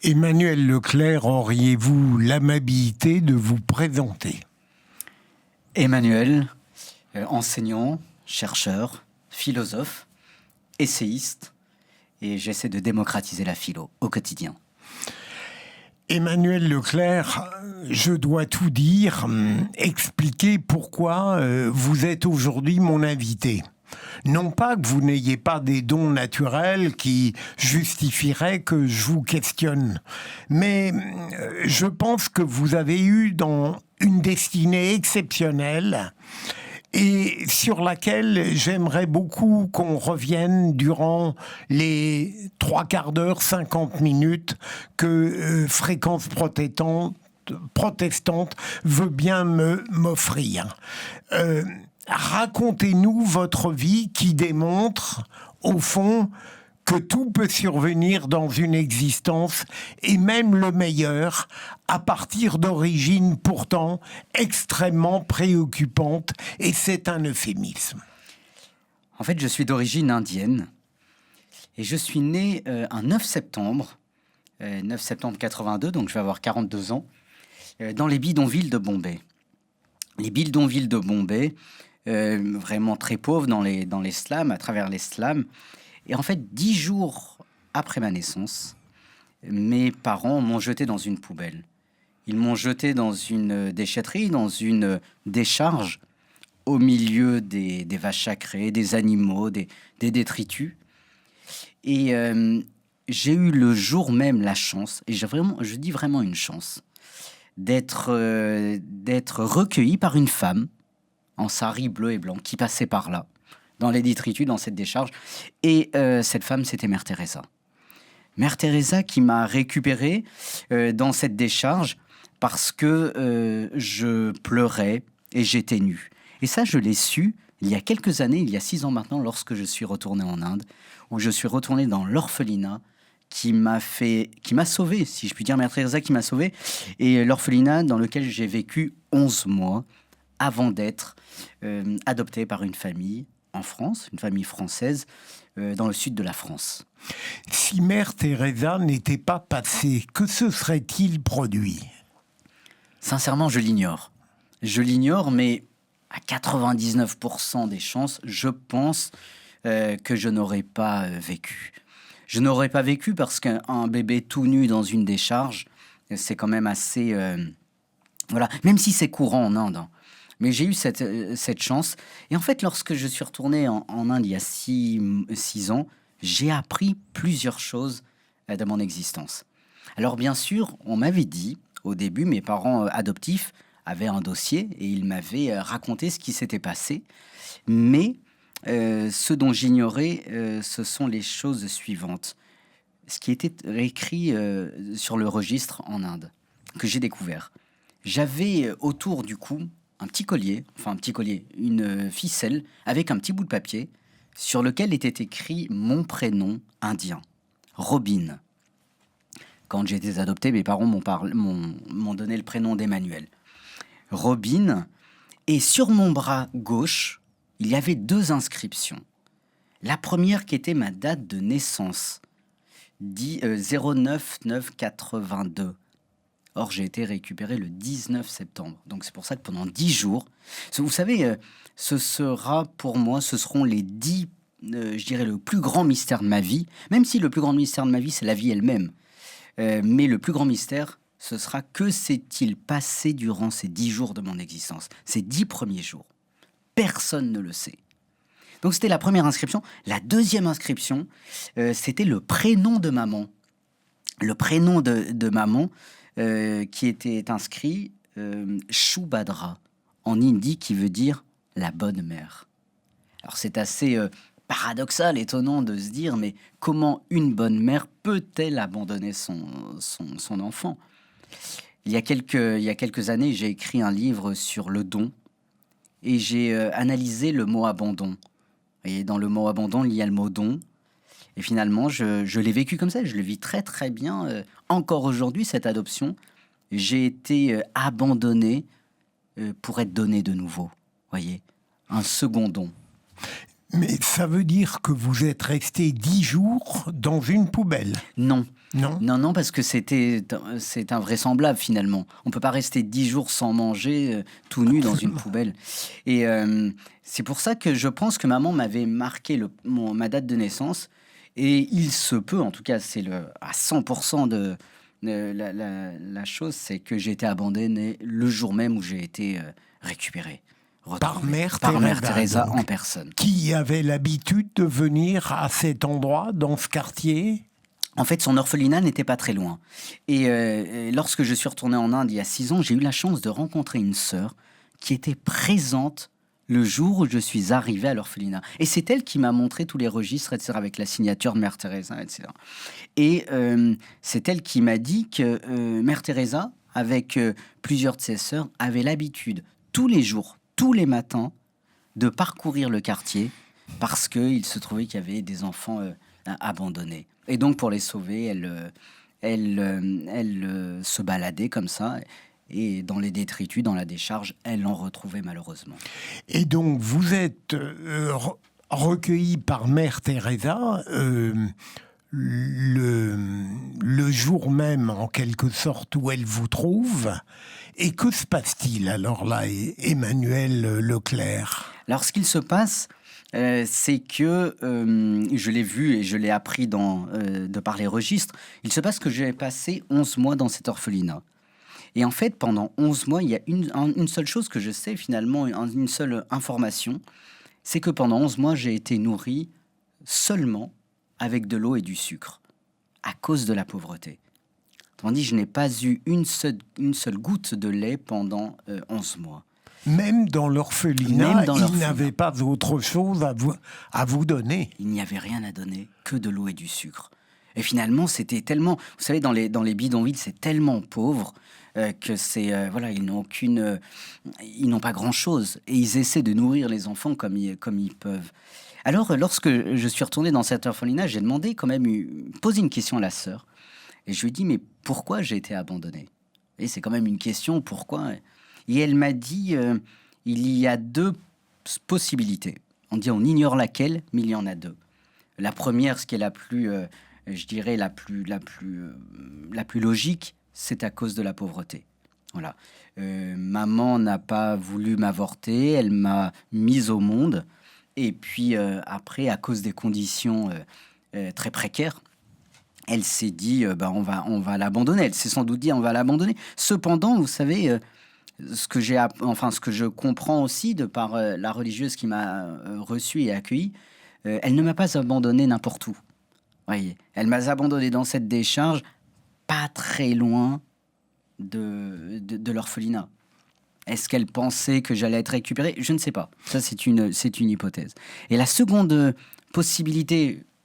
Emmanuel Leclerc, auriez-vous l'amabilité de vous présenter? Emmanuel, enseignant, chercheur, philosophe, essayiste, et j'essaie de démocratiser la philo au quotidien. Emmanuel Leclerc, je dois tout dire, expliquer pourquoi vous êtes aujourd'hui mon invité. Non pas que vous n'ayez pas des dons naturels qui justifieraient que je vous questionne, mais je pense que vous avez eu dans une destinée exceptionnelle et sur laquelle j'aimerais beaucoup qu'on revienne durant les 3/4 d'heure, 50 minutes que Fréquence protestante veut bien m'offrir. Racontez-nous votre vie qui démontre, au fond, que tout peut survenir dans une existence, et même le meilleur, à partir d'origines pourtant extrêmement préoccupantes, et c'est un euphémisme. En fait, je suis d'origine indienne, et je suis né un 9 septembre 82, donc je vais avoir 42 ans, dans les bidonvilles de Bombay. Les bidonvilles de Bombay, vraiment très pauvres dans les slums, à travers les slums. Et en fait, 10 jours après ma naissance, mes parents m'ont jeté dans une poubelle. Ils m'ont jeté dans une déchetterie, dans une décharge, au milieu des vaches sacrées, des animaux, des détritus. Et j'ai eu le jour même la chance, et je dis vraiment une chance, d'être recueilli par une femme en sari bleu et blanc qui passait par là, dans les détritus, dans cette décharge. Et cette femme, c'était Mère Teresa. Mère Teresa qui m'a récupéré dans cette décharge parce que je pleurais et j'étais nu. Et ça, je l'ai su il y a quelques années, il y a 6 ans maintenant, lorsque je suis retourné en Inde, où je suis retourné dans l'orphelinat qui m'a sauvé, si je puis dire, Mère Teresa qui m'a sauvé, et l'orphelinat dans lequel j'ai vécu 11 mois avant d'être adopté par une famille en France, une famille française, dans le sud de la France. Si Mère Teresa n'était pas passée, que se serait-il produit? Sincèrement, je l'ignore. Je l'ignore, mais à 99% des chances, je pense que je n'aurais pas vécu. Je n'aurais pas vécu parce qu'un bébé tout nu dans une décharge, c'est quand même assez... voilà, même si c'est courant en Inde, hein. Mais j'ai eu cette chance. Et en fait, lorsque je suis retourné en Inde il y a 6 ans, j'ai appris plusieurs choses de mon existence. Alors bien sûr, on m'avait dit, au début, mes parents adoptifs avaient un dossier et ils m'avaient raconté ce qui s'était passé. Mais ce dont j'ignorais, ce sont les choses suivantes. Ce qui était écrit sur le registre en Inde, que j'ai découvert. J'avais autour du cou un petit collier, une ficelle avec un petit bout de papier sur lequel était écrit mon prénom indien, Robin. Quand j'ai été adopté, mes parents m'ont donné le prénom d'Emmanuel. Robin. Et sur mon bras gauche, il y avait 2 inscriptions. La première qui était ma date de naissance, dit 09/9/82. Or, j'ai été récupéré le 19 septembre. Donc, c'est pour ça que pendant 10 jours... Vous savez, ce seront les 10, je dirais, le plus grand mystère de ma vie. Même si le plus grand mystère de ma vie, c'est la vie elle-même. Mais le plus grand mystère, ce sera que s'est-il passé durant ces 10 jours de mon existence. Ces 10 premiers jours. Personne ne le sait. Donc, c'était la première inscription. La deuxième inscription, c'était le prénom de maman. Le prénom de maman... qui était inscrit Shubhadra en hindi, qui veut dire la bonne mère. Alors c'est assez paradoxal, étonnant de se dire, mais comment une bonne mère peut-elle abandonner son enfant? Il y a quelques années, j'ai écrit un livre sur le don et j'ai analysé le mot abandon. Et dans le mot abandon, il y a le mot don. Et finalement, je l'ai vécu comme ça. Je le vis très, très bien. Encore aujourd'hui, cette adoption, j'ai été abandonné pour être donné de nouveau. Voyez, un second don. Mais ça veut dire que vous êtes resté 10 jours dans une poubelle? Non. Non. Non, parce que c'est invraisemblable finalement. On peut pas rester 10 jours sans manger, tout nu dans une poubelle. Et c'est pour ça que je pense que maman m'avait marqué ma date de naissance. Et il se peut, en tout cas, c'est à 100% la chose, c'est que j'ai été abandonné le jour même où j'ai été récupéré, Par retrouvé. Mère Par Mère Teresa, Teresa donc. en personne. Qui avait l'habitude de venir à cet endroit, dans ce quartier? En fait, son orphelinat n'était pas très loin. Et lorsque je suis retourné en Inde il y a 6 ans, j'ai eu la chance de rencontrer une sœur qui était présente le jour où je suis arrivé à l'orphelinat. Et c'est elle qui m'a montré tous les registres, etc., avec la signature de Mère Teresa, etc. Et c'est elle qui m'a dit que Mère Teresa, avec plusieurs de ses sœurs, avait l'habitude, tous les jours, tous les matins, de parcourir le quartier parce qu'il se trouvait qu'il y avait des enfants abandonnés. Et donc, pour les sauver, elle se baladait comme ça. Et dans les détritus, dans la décharge, elle en retrouvait malheureusement. Et donc, vous êtes recueilli par Mère Teresa le jour même, en quelque sorte, où elle vous trouve. Et que se passe-t-il alors là, Emmanuel Leclerc? Alors, ce qu'il se passe, c'est que je l'ai vu et je l'ai appris de par les registres. Il se passe que j'ai passé 11 mois dans cet orphelinat. Et en fait, pendant 11 mois, il y a une seule chose que je sais finalement, une seule information, c'est que pendant 11 mois, j'ai été nourri seulement avec de l'eau et du sucre, à cause de la pauvreté. Autrement dit, je n'ai pas eu une seule goutte de lait pendant 11 mois. Même dans l'orphelinat, Même dans il l'orphelinat. n'avait pas autre chose à vous donner. Il n'y avait rien à donner que de l'eau et du sucre. Et finalement, c'était tellement... Vous savez, dans les bidonvilles, c'est tellement pauvre que c'est... voilà, ils n'ont pas grand-chose. Et ils essaient de nourrir les enfants comme ils peuvent. Alors, lorsque je suis retourné dans cet orphelinat, j'ai demandé quand même... Poser une question à la sœur. Et je lui ai dit, mais pourquoi j'ai été abandonné? Et c'est quand même une question, pourquoi? Et elle m'a dit, il y a 2 possibilités. On ignore laquelle, mais il y en a 2. La première, ce qui est la plus, je dirais, la plus logique, c'est à cause de la pauvreté. Voilà. Maman n'a pas voulu m'avorter, elle m'a mise au monde. Et puis après, à cause des conditions très précaires, elle s'est dit, on va l'abandonner. Elle s'est sans doute dit, on va l'abandonner. Cependant, vous savez, ce que je comprends aussi de par la religieuse qui m'a reçu et accueilli, elle ne m'a pas abandonné n'importe où. Voyez, elle m'a abandonné dans cette décharge, pas très loin de l'orphelinat. Est-ce qu'elle pensait que j'allais être récupéré? Je ne sais pas. Ça, c'est une hypothèse. Et la seconde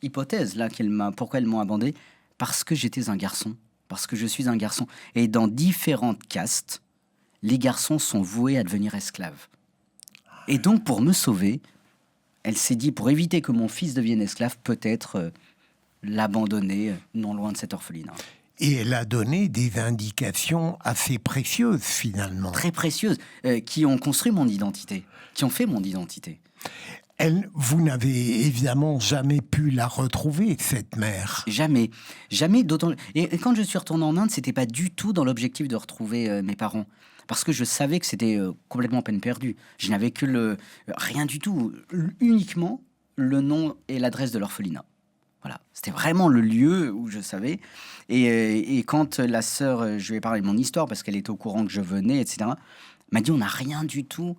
hypothèse, là, pourquoi elles m'ont abandonné? Parce que j'étais un garçon. Parce que je suis un garçon. Et dans différentes castes, les garçons sont voués à devenir esclaves. Et donc, pour me sauver, elle s'est dit, pour éviter que mon fils devienne esclave, peut-être l'abandonner non loin de cet orphelinat. Et elle a donné des indications assez précieuses, finalement. Très précieuses, qui ont construit mon identité, qui ont fait mon identité. Vous n'avez évidemment jamais pu la retrouver, cette mère. Jamais, d'autant. Et quand je suis retourné en Inde, c'était pas du tout dans l'objectif de retrouver mes parents, parce que je savais que c'était complètement peine perdue. Je n'avais que rien du tout, uniquement le nom et l'adresse de l'orphelinat. Voilà, c'était vraiment le lieu où je savais. Et quand la sœur, je lui ai parlé de mon histoire parce qu'elle était au courant que je venais, etc. M'a dit, on n'a rien du tout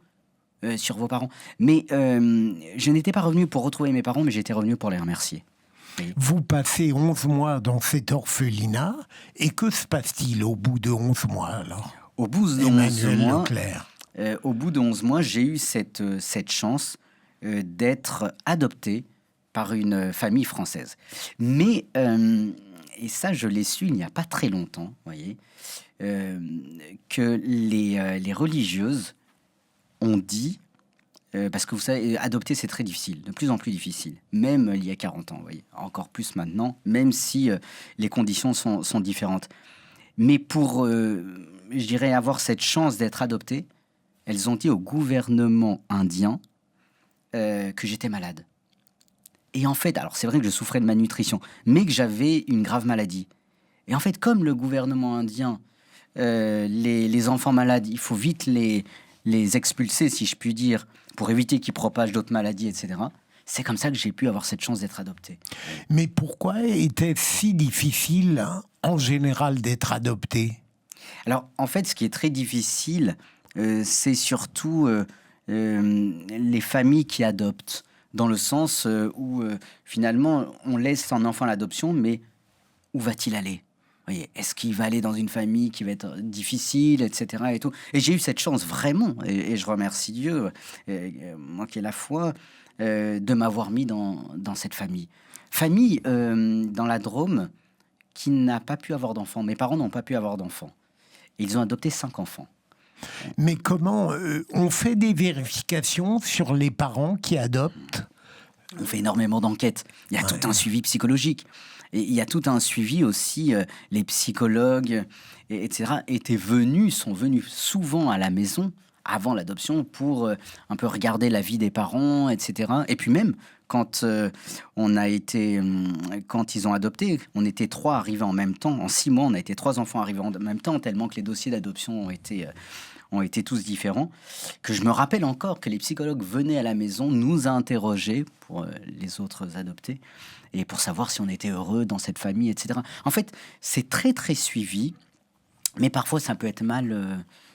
sur vos parents. Mais je n'étais pas revenu pour retrouver mes parents, mais j'étais revenu pour les remercier. Et... Vous passez 11 mois dans cet orphelinat, et que se passe-t-il au bout de 11 mois, alors? Au bout de 11 mois, au bout de 11 mois, j'ai eu cette chance d'être adopté par une famille française. Mais, et ça, je l'ai su il n'y a pas très longtemps, voyez, que les religieuses ont dit, parce que vous savez, adopter, c'est très difficile, de plus en plus difficile, même il y a 40 ans, vous voyez, encore plus maintenant, même si les conditions sont différentes. Mais pour, je dirais, avoir cette chance d'être adopté, elles ont dit au gouvernement indien que j'étais malade. Et en fait, alors c'est vrai que je souffrais de malnutrition, mais que j'avais une grave maladie. Et en fait, comme le gouvernement indien, les enfants malades, il faut vite les expulser, si je puis dire, pour éviter qu'ils propagent d'autres maladies, etc. C'est comme ça que j'ai pu avoir cette chance d'être adopté. Mais pourquoi était-ce si difficile, hein, en général, d'être adopté? Alors, en fait, ce qui est très difficile, c'est surtout les familles qui adoptent, dans le sens où finalement, on laisse un enfant à l'adoption, mais où va-t-il aller? Vous voyez, est-ce qu'il va aller dans une famille qui va être difficile, etc. Et tout. Et j'ai eu cette chance vraiment, et je remercie Dieu, moi qui ai la foi, de m'avoir mis dans cette famille. Famille dans la Drôme qui n'a pas pu avoir d'enfants. Mes parents n'ont pas pu avoir d'enfants. Ils ont adopté 5 enfants. Mais comment on fait des vérifications sur les parents qui adoptent? On fait énormément d'enquêtes. Il y a tout un suivi psychologique. Et il y a tout un suivi aussi. Les psychologues, etc., sont venus souvent à la maison avant l'adoption pour un peu regarder la vie des parents, etc. Et puis même, quand quand ils ont adopté, on était 3 arrivés en même temps. En 6 mois, on a été 3 enfants arrivés en même temps, tellement que les dossiers d'adoption ont été tous différents, que je me rappelle encore que les psychologues venaient à la maison nous interroger pour les autres adoptés et pour savoir si on était heureux dans cette famille, etc. En fait, c'est très très suivi, mais parfois ça peut être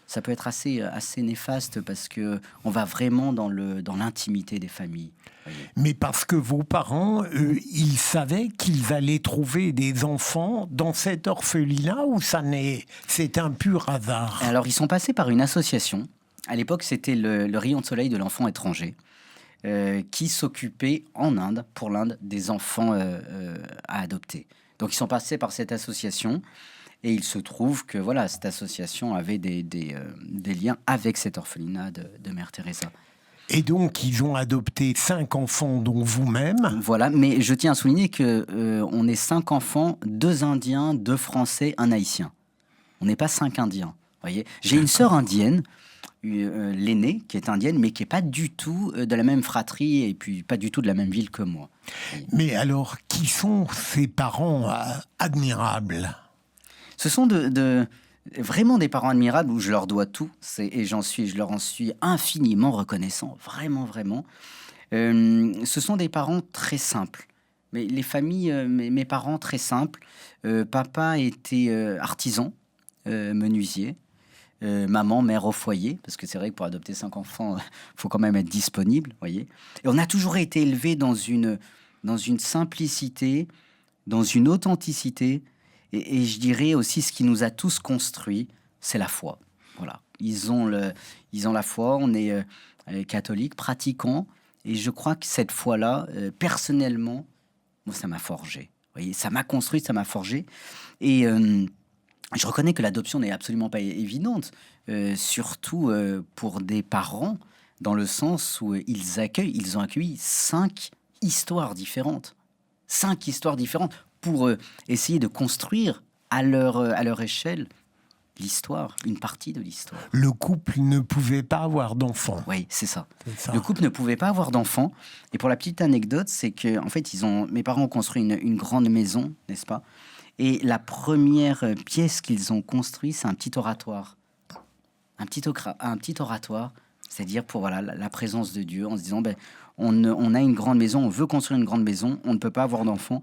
ça peut être assez néfaste parce que on va vraiment dans l'intimité des familles. Voyez. Mais parce que vos parents, ils savaient qu'ils allaient trouver des enfants dans cet orphelinat, ou c'est un pur hasard? Alors, ils sont passés par une association. À l'époque, c'était le Rayon de Soleil de l'enfant étranger, qui s'occupait en Inde, pour l'Inde, des enfants à adopter. Donc, ils sont passés par cette association. Et il se trouve que voilà, cette association avait des liens avec cet orphelinat de Mère Teresa. Et donc, ils ont adopté 5 enfants, dont vous-même. Voilà, mais je tiens à souligner que on est 5 enfants, 2 Indiens, 2 Français, 1 Haïtien. On n'est pas 5 Indiens, voyez. J'ai une sœur indienne, l'aînée, qui est indienne, mais qui n'est pas du tout de la même fratrie et puis pas du tout de la même ville que moi. Voyez. Mais alors, qui sont ces parents admirables? Ce sont vraiment des parents admirables où je leur dois tout, je leur en suis infiniment reconnaissant, vraiment, vraiment. Ce sont des parents très simples. Mais les familles, mes parents très simples. Papa était artisan, menuisier. Maman, mère au foyer, parce que c'est vrai que pour adopter 5 enfants, il faut quand même être disponible, voyez. Et on a toujours été élevés dans une simplicité, dans une authenticité. Et je dirais aussi, ce qui nous a tous construits, c'est la foi. Voilà. Ils ont la foi, on est catholiques, pratiquants, et je crois que cette foi-là, personnellement, moi, ça m'a forgé. Vous voyez, ça m'a construit, ça m'a forgé. Et je reconnais que l'adoption n'est absolument pas évidente, surtout pour des parents, dans le sens où ils ont accueilli 5 histoires différentes. 5 histoires différentes pour essayer de construire à leur échelle l'histoire, une partie de l'histoire. Le couple ne pouvait pas avoir d'enfants. Oui, c'est ça. Le couple ne pouvait pas avoir d'enfants. Et pour la petite anecdote, c'est que en fait, mes parents ont construit une grande maison, n'est-ce pas? Et la première pièce qu'ils ont construite, c'est un petit oratoire. Un petit oratoire, c'est-à-dire pour voilà, la présence de Dieu, en se disant, on a une grande maison, on veut construire une grande maison, on ne peut pas avoir d'enfants,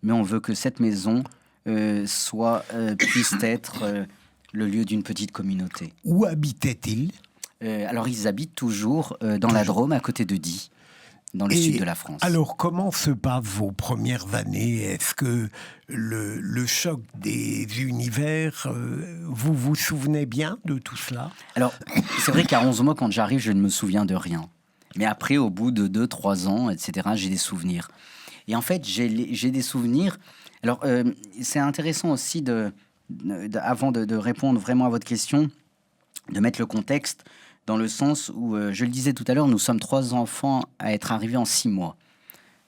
mais on veut que cette maison puisse être le lieu d'une petite communauté. Où habitaient-ils? Alors, ils habitent toujours dans la Drôme, à côté de Die, dans le sud de la France. Alors, comment se passent vos premières années? Est-ce que le choc des univers, vous vous souvenez bien de tout cela? Alors, c'est vrai qu'à 11 mois, quand j'arrive, je ne me souviens de rien. Mais après, au bout de 2-3 ans, etc., j'ai des souvenirs. Et en fait, j'ai des souvenirs. Alors, c'est intéressant aussi, avant de répondre vraiment à votre question, de mettre le contexte dans le sens où, je le disais tout à l'heure, nous sommes 3 enfants à être arrivés en 6 mois.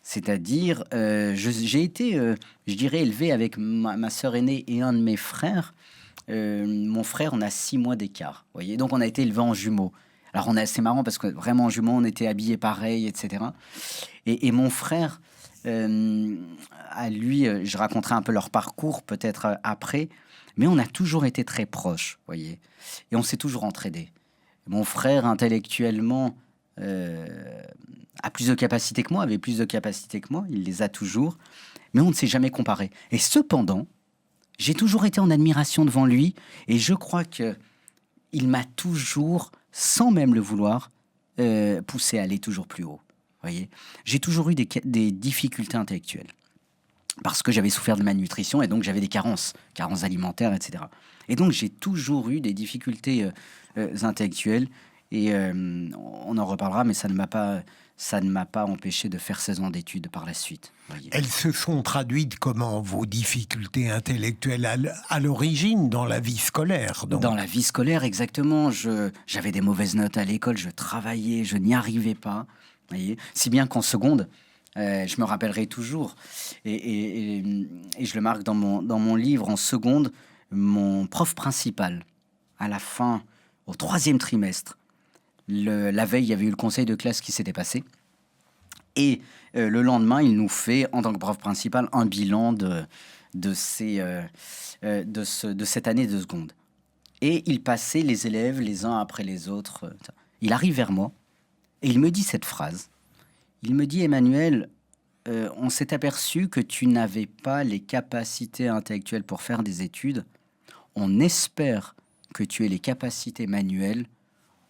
C'est-à-dire, j'ai été, je dirais, élevé avec ma sœur aînée et un de mes frères. Mon frère, on a 6 mois d'écart, voyez. Donc, on a été élevés en jumeaux. Alors, c'est marrant parce que vraiment en jumeaux, on était habillés pareil, etc. Et mon frère À lui, je raconterai un peu leur parcours peut-être après, mais on a toujours été très proches, voyez, et on s'est toujours entraidés. Mon frère, intellectuellement, a plus de capacités que moi, avait plus de capacités que moi, il les a toujours, mais on ne s'est jamais comparé. Et cependant, j'ai toujours été en admiration devant lui, et je crois que il m'a toujours, sans même le vouloir, poussé à aller toujours plus haut. Voyez, j'ai toujours eu des difficultés intellectuelles parce que j'avais souffert de malnutrition et donc j'avais des carences alimentaires, etc. Et donc j'ai toujours eu des difficultés intellectuelles et on en reparlera, mais ça ne m'a pas empêché de faire 16 ans d'études par la suite. Voyez. Elles se sont traduites comment, vos difficultés intellectuelles à l'origine, dans la vie scolaire donc. Dans la vie scolaire, exactement. J'avais des mauvaises notes à l'école, je travaillais, je n'y arrivais pas. Voyez, si bien qu'en seconde, je me rappellerai toujours, et je le marque dans mon livre, en seconde, mon prof principal, à la fin, au 3e trimestre, la veille, il y avait eu le conseil de classe qui s'était passé, et le lendemain, il nous fait, en tant que prof principal, un bilan de cette année de seconde. Et il passait les élèves les uns après les autres. Il arrive vers moi, et il me dit cette phrase. Il me dit, Emmanuel, on s'est aperçu que tu n'avais pas les capacités intellectuelles pour faire des études. On espère que tu aies les capacités manuelles.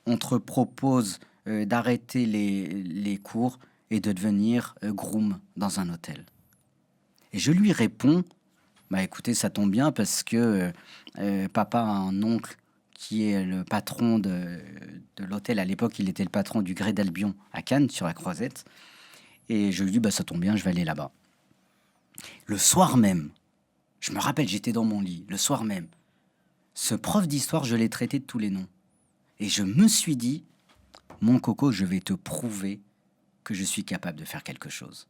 On te propose d'arrêter les cours et de devenir groom dans un hôtel. Et je lui réponds, bah écoutez, ça tombe bien parce que papa a un oncle qui est le patron de l'hôtel. À l'époque, il était le patron du Grès d'Albion à Cannes, sur la Croisette. Et je lui dis, bah, ça tombe bien, je vais aller là-bas. Le soir même, je me rappelle, j'étais dans mon lit, le soir même, ce prof d'histoire, je l'ai traité de tous les noms. Et je me suis dit, mon coco, je vais te prouver que je suis capable de faire quelque chose.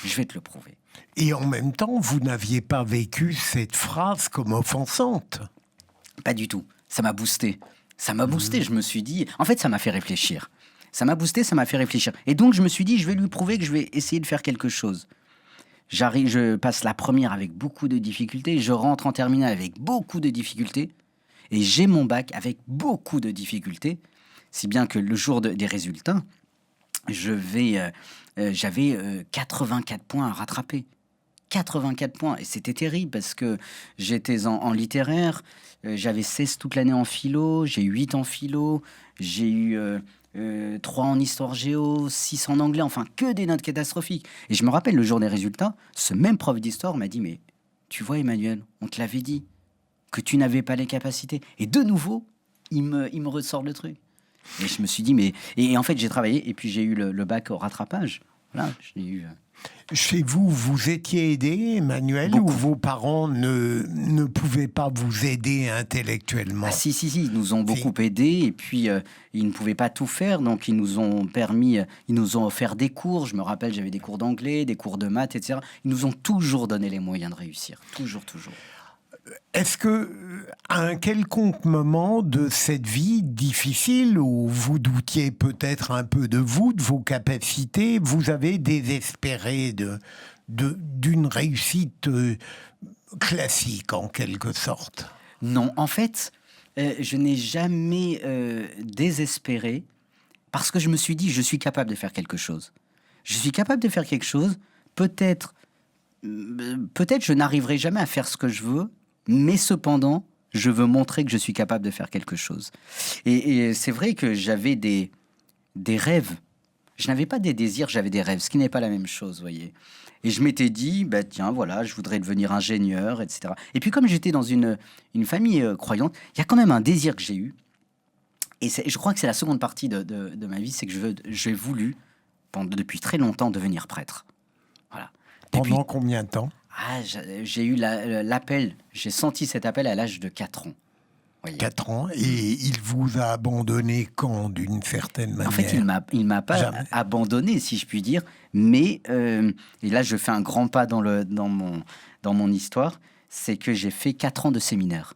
Je vais te le prouver. Et en même temps, vous n'aviez pas vécu cette phrase comme offensante? Pas du tout. Ça m'a boosté. Ça m'a boosté, je me suis dit... En fait, ça m'a fait réfléchir. Ça m'a boosté, ça m'a fait réfléchir. Et donc, je me suis dit, je vais lui prouver que je vais essayer de faire quelque chose. Je passe la première avec beaucoup de difficultés. Je rentre en terminale avec beaucoup de difficultés. Et j'ai mon bac avec beaucoup de difficultés. Si bien que le jour des résultats, j'avais 84 points à rattraper. 84 points. Et c'était terrible parce que j'étais en littéraire. J'avais 16 toute l'année en philo. J'ai 8 en philo. J'ai eu 3 en histoire géo, 6 en anglais. Enfin, que des notes catastrophiques. Et je me rappelle, le jour des résultats, ce même prof d'histoire m'a dit « Mais tu vois, Emmanuel, on te l'avait dit que tu n'avais pas les capacités. » Et de nouveau, il me ressort le truc. Et je me suis dit, mais... Et en fait, j'ai travaillé et puis j'ai eu le bac au rattrapage. Voilà, j'ai eu... Chez vous, vous étiez aidé, Emmanuel, Beaucoup. ou vos parents ne pouvaient pas vous aider intellectuellement? Ah si, ils nous ont beaucoup aidés et puis ils ne pouvaient pas tout faire, donc ils nous ont offert des cours. Je me rappelle, j'avais des cours d'anglais, des cours de maths, etc. Ils nous ont toujours donné les moyens de réussir. Toujours. Est-ce que, à un quelconque moment de cette vie difficile où vous doutiez peut-être un peu de vous, de vos capacités, vous avez désespéré d'une réussite classique en quelque sorte? Non, en fait, je n'ai jamais désespéré parce que je me suis dit, je suis capable de faire quelque chose. Je suis capable de faire quelque chose. Peut-être je n'arriverai jamais à faire ce que je veux, mais cependant, je veux montrer que je suis capable de faire quelque chose. Et c'est vrai que j'avais des rêves. Je n'avais pas des désirs, j'avais des rêves, ce qui n'est pas la même chose, voyez. Et je m'étais dit, bah tiens, voilà, je voudrais devenir ingénieur, etc. Et puis comme j'étais dans une famille croyante, il y a quand même un désir que j'ai eu. Et je crois que c'est la seconde partie de ma vie, c'est que j'ai voulu, depuis très longtemps, devenir prêtre. Voilà. Pendant combien de temps? J'ai eu l'appel, j'ai senti cet appel à l'âge de 4 ans. Voyez. 4 ans, et il vous a abandonné quand, d'une certaine manière? En fait, il m'a pas abandonné, si je puis dire, mais et là, je fais un grand pas dans mon histoire, c'est que j'ai fait 4 ans de séminaire.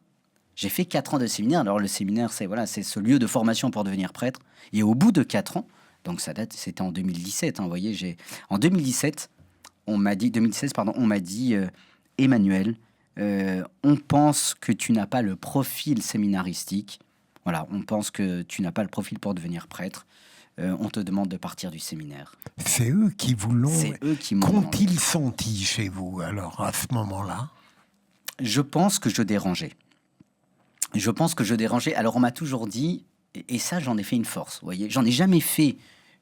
J'ai fait 4 ans de séminaire. Alors, le séminaire, c'est ce lieu de formation pour devenir prêtre. Et au bout de 4 ans, donc ça date, c'était en 2017, hein, vous voyez, en 2017, on m'a dit, 2016, pardon, on m'a dit, Emmanuel, on pense que tu n'as pas le profil séminaristique. Voilà, on pense que tu n'as pas le profil pour devenir prêtre. On te demande de partir du séminaire. C'est eux qui vous l'ont... C'est eux qui m'ont demandé. Qu'ont-ils senti chez vous, alors, à ce moment-là? Je pense que je dérangeais. Je pense que je dérangeais. Alors, on m'a toujours dit, et ça, j'en ai fait une force, vous voyez. J'en ai jamais fait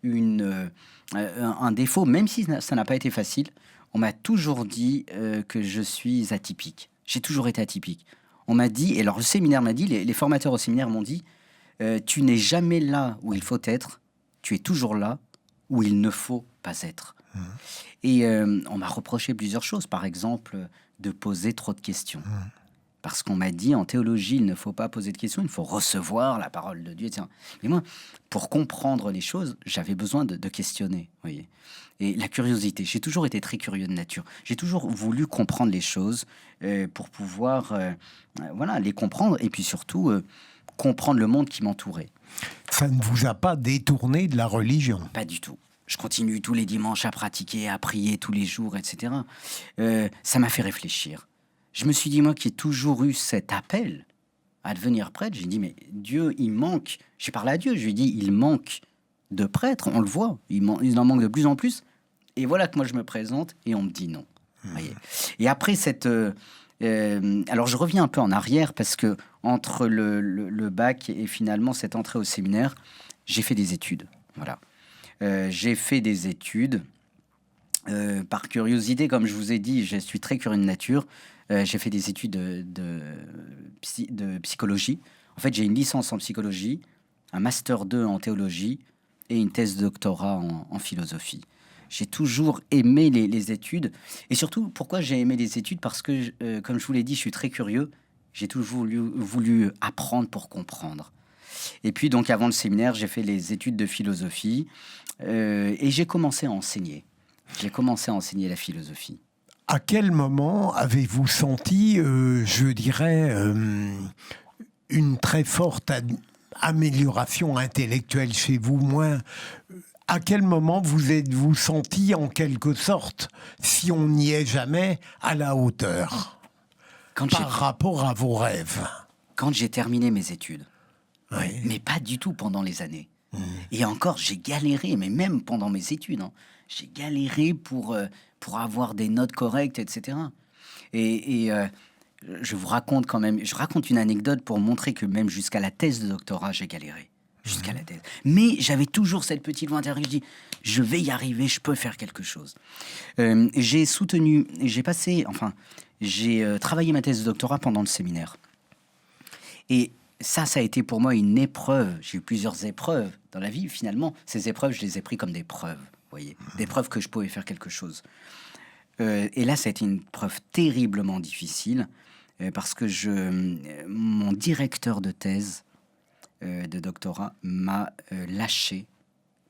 un défaut, même si ça n'a pas été facile. On m'a toujours dit que je suis atypique. J'ai toujours été atypique. On m'a dit, et alors le séminaire m'a dit, les formateurs au séminaire m'ont dit, tu n'es jamais là où il faut être, tu es toujours là où il ne faut pas être. Et on m'a reproché plusieurs choses, par exemple, de poser trop de questions. Parce qu'on m'a dit, en théologie, il ne faut pas poser de questions, il faut recevoir la parole de Dieu, etc. Mais moi, pour comprendre les choses, j'avais besoin de questionner, voyez. Et la curiosité, j'ai toujours été très curieux de nature. J'ai toujours voulu comprendre les choses pour pouvoir voilà, les comprendre et puis surtout comprendre le monde qui m'entourait. Ça ne vous a pas détourné de la religion? Pas du tout. Je continue tous les dimanches à pratiquer, à prier tous les jours, etc. Ça m'a fait réfléchir. Je me suis dit, moi qui ai toujours eu cet appel à devenir prêtre, j'ai dit, mais Dieu, il manque. J'ai parlé à Dieu, je lui ai dit, il manque de prêtres, on le voit. Il en manque de plus en plus. Et voilà que moi je me présente et on me dit non. Voyez. Et après cette... alors je reviens un peu en arrière parce que entre le bac et finalement cette entrée au séminaire, j'ai fait des études. Voilà. J'ai fait des études. Par curiosité, comme je vous ai dit, je suis très curieux de nature. J'ai fait des études de psychologie. En fait, j'ai une licence en psychologie, un master 2 en théologie et une thèse de doctorat en philosophie. J'ai toujours aimé les études. Et surtout, pourquoi j'ai aimé les études? Parce que, comme je vous l'ai dit, je suis très curieux. J'ai toujours voulu apprendre pour comprendre. Et puis, donc, avant le séminaire, j'ai fait les études de philosophie et j'ai commencé à enseigner. J'ai commencé à enseigner la philosophie. À quel moment avez-vous senti, je dirais, une très forte amélioration intellectuelle chez vous? À quel moment vous êtes-vous senti, en quelque sorte, si on n'y est jamais, à la hauteur par rapport à vos rêves? Quand j'ai terminé mes études. Oui. Mais pas du tout pendant les années. Et encore, j'ai galéré, mais même pendant mes études, hein, j'ai galéré pour avoir des notes correctes, etc. Et je vous raconte quand même, je raconte une anecdote pour montrer que même jusqu'à la thèse de doctorat, j'ai galéré. Jusqu'à la thèse. Mais j'avais toujours cette petite voix intérieure. Je dis, je vais y arriver, je peux faire quelque chose. J'ai soutenu, j'ai travaillé ma thèse de doctorat pendant le séminaire. Et ça a été pour moi une épreuve. J'ai eu plusieurs épreuves dans la vie. Finalement, ces épreuves, je les ai prises comme des preuves. Vous voyez, des preuves que je pouvais faire quelque chose. Et là, ça a été une preuve terriblement difficile parce que mon directeur de thèse de doctorat m'a lâché,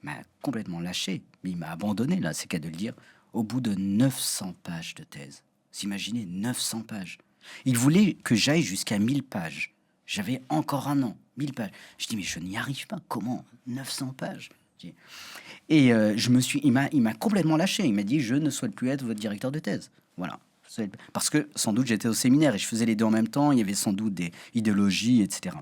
m'a complètement lâché, mais il m'a abandonné, là, c'est qu'à de le dire, au bout de 900 pages de thèse. Vous imaginez, 900 pages. Il voulait que j'aille jusqu'à 1000 pages. J'avais encore un an, 1000 pages. Je dis, mais je n'y arrive pas. Comment 900 pages? Et il m'a complètement lâché. Il m'a dit, je ne souhaite plus être votre directeur de thèse. Voilà. Parce que sans doute j'étais au séminaire et je faisais les deux en même temps. Il y avait sans doute des idéologies, etc.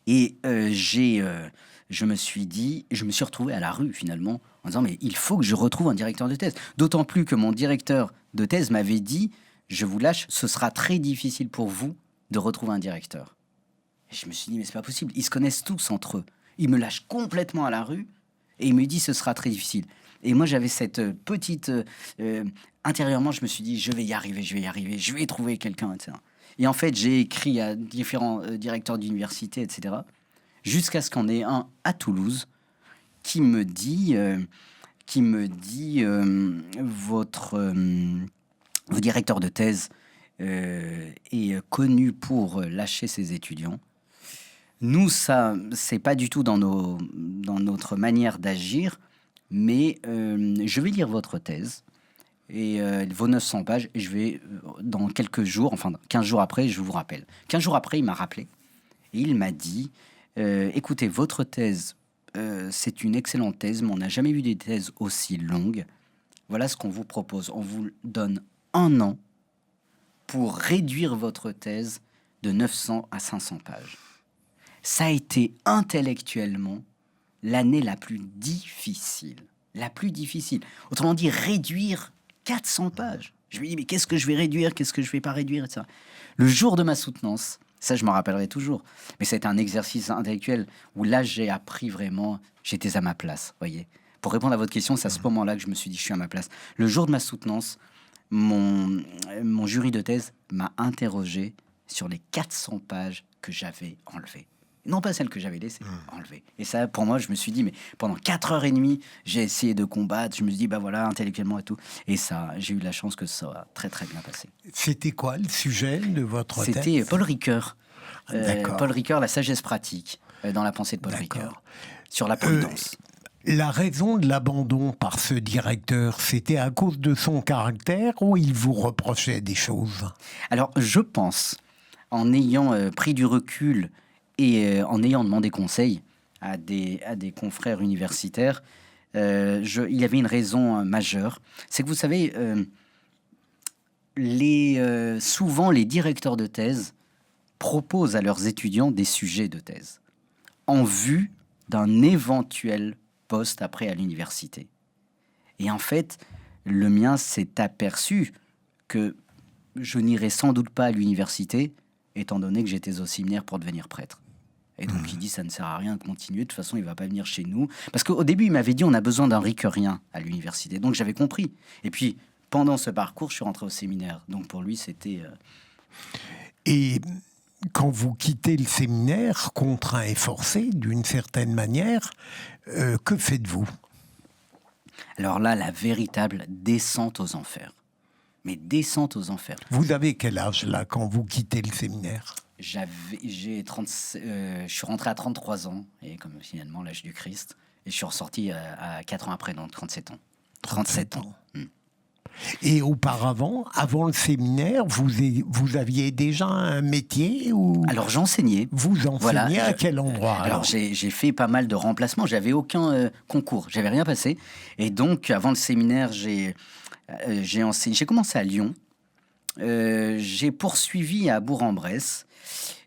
Et je me suis retrouvé à la rue finalement en disant, mais il faut que je retrouve un directeur de thèse. D'autant plus que mon directeur de thèse m'avait dit, je vous lâche, ce sera très difficile pour vous de retrouver un directeur. Et je me suis dit, mais c'est pas possible. Ils se connaissent tous entre eux. Ils me lâchent complètement à la rue et il me dit, ce sera très difficile. Et moi, j'avais cette petite... intérieurement, je me suis dit, je vais y arriver, je vais trouver quelqu'un, etc. Et en fait, j'ai écrit à différents directeurs d'université, etc. Jusqu'à ce qu'on ait un à Toulouse qui me dit votre directeur de thèse est connu pour lâcher ses étudiants. Nous, ça, c'est pas du tout dans notre manière d'agir, mais je vais lire votre thèse et vos 900 pages, et je vais, dans quelques jours, enfin 15 jours après, je vous rappelle. 15 jours après, il m'a rappelé et il m'a dit, écoutez, votre thèse, c'est une excellente thèse, mais on n'a jamais vu des thèses aussi longues. voilà ce qu'on vous propose. On vous donne 1 an pour réduire votre thèse de 900 à 500 pages. Ça a été intellectuellement l'année la plus difficile. La plus difficile. Autrement dit, réduire 400 pages. Je me dis, mais qu'est-ce que je vais réduire? Qu'est-ce que je vais pas réduire, etc. Le jour de ma soutenance, ça je m'en rappellerai toujours, mais c'était un exercice intellectuel où là j'ai appris vraiment, j'étais à ma place, voyez. Pour répondre à votre question, c'est à ce moment-là que je me suis dit, je suis à ma place. Le jour de ma soutenance, mon jury de thèse m'a interrogé sur les 400 pages que j'avais enlevées. Non pas celles que j'avais laissées, enlevées. Et ça, pour moi, je me suis dit, mais pendant 4h30, j'ai essayé de combattre. Je me suis dit, bah voilà, intellectuellement et tout. Et ça, j'ai eu la chance que ça a très très bien passé. C'était quoi le sujet de votre thèse? C'était Paul Ricoeur. D'accord. Paul Ricoeur, la sagesse pratique, dans la pensée de Paul Ricoeur, sur la prudence. La raison de l'abandon par ce directeur, c'était à cause de son caractère ou il vous reprochait des choses? Alors, je pense, en ayant pris du recul et en ayant demandé conseil à des confrères universitaires, il y avait une raison majeure. C'est que vous savez, souvent les directeurs de thèse proposent à leurs étudiants des sujets de thèse en vue d'un éventuel poste après à l'université. Et en fait, le mien s'est aperçu que je n'irais sans doute pas à l'université, étant donné que j'étais au séminaire pour devenir prêtre. Et donc il dit, ça ne sert à rien de continuer, de toute façon il va pas venir chez nous. Parce qu'au début il m'avait dit, on a besoin d'un riquerien à l'université. Donc j'avais compris. Et puis pendant ce parcours, je suis rentré au séminaire. Donc pour lui c'était... Et quand vous quittez le séminaire, contraint et forcé d'une certaine manière, que faites-vous? Alors là, la véritable descente aux enfers. Mais descente aux enfers. Vous avez quel âge là quand vous quittez le séminaire? Je suis rentré à 33 ans, et comme finalement l'âge du Christ, et je suis ressorti à 4 ans après, donc 37 ans. 37 ans. Et auparavant, avant le séminaire, vous aviez déjà un métier ou... Alors j'enseignais. Vous enseignez à quel endroit? Alors j'ai fait pas mal de remplacements, j'avais aucun concours, j'avais rien passé. Et donc avant le séminaire, j'ai enseigné. J'ai commencé à Lyon, j'ai poursuivi à Bourg-en-Bresse,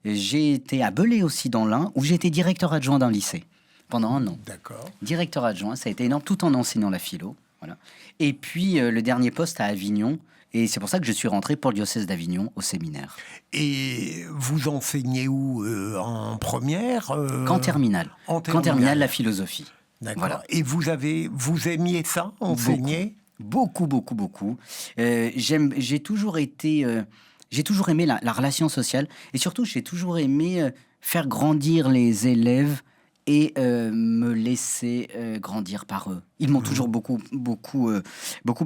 j'ai été à Belay aussi dans l'Ain, où j'ai été directeur adjoint d'un lycée pendant 1 an. D'accord. Directeur adjoint, ça a été énorme, tout en enseignant la philo. Voilà. Et puis le dernier poste à Avignon, et c'est pour ça que je suis rentré pour le diocèse d'Avignon au séminaire. Et vous enseignez où? En première Qu'en terminale. En Qu'en terminale, la philosophie. D'accord. Voilà. Et vous aimiez ça, enseigner? Beaucoup. J'ai toujours aimé la relation sociale, et surtout j'ai toujours aimé faire grandir les élèves et me laisser grandir par eux. Ils m'ont toujours beaucoup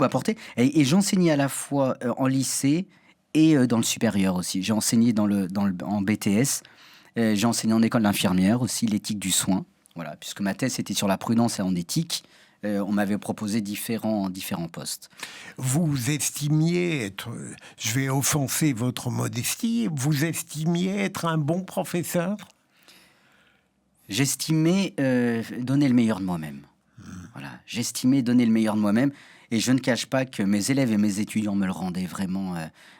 apporté. Et j'enseignais à la fois en lycée et dans le supérieur aussi. J'ai enseigné en BTS, j'ai enseigné en école d'infirmière aussi, l'éthique du soin. Voilà, puisque ma thèse était sur la prudence et en éthique. On m'avait proposé différents postes. Vous estimiez être, je vais offenser votre modestie, vous estimiez être un bon professeur? J'estimais donner le meilleur de moi-même. Voilà, j'estimais donner le meilleur de moi-même, et je ne cache pas que mes élèves et mes étudiants me le rendaient vraiment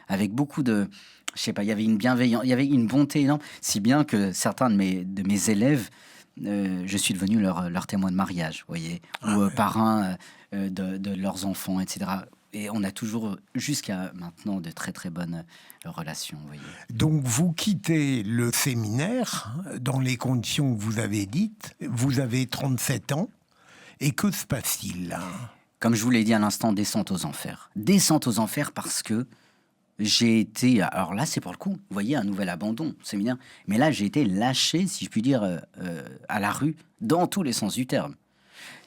avec beaucoup de... Je sais pas, il y avait une bienveillance, il y avait une bonté énorme, si bien que certains de mes élèves, je suis devenu leur témoin de mariage, vous voyez, ou parrain de leurs enfants, etc. Et on a toujours, jusqu'à maintenant, de très très bonnes relations, vous voyez. Donc vous quittez le séminaire dans les conditions que vous avez dites, vous avez 37 ans, et que se passe-t-il là? Comme je vous l'ai dit à l'instant, descente aux enfers. Descente aux enfers parce que j'ai été... Alors là, c'est pour le coup, vous voyez, un nouvel abandon, séminaire. Mais là, j'ai été lâché, si je puis dire, à la rue, dans tous les sens du terme.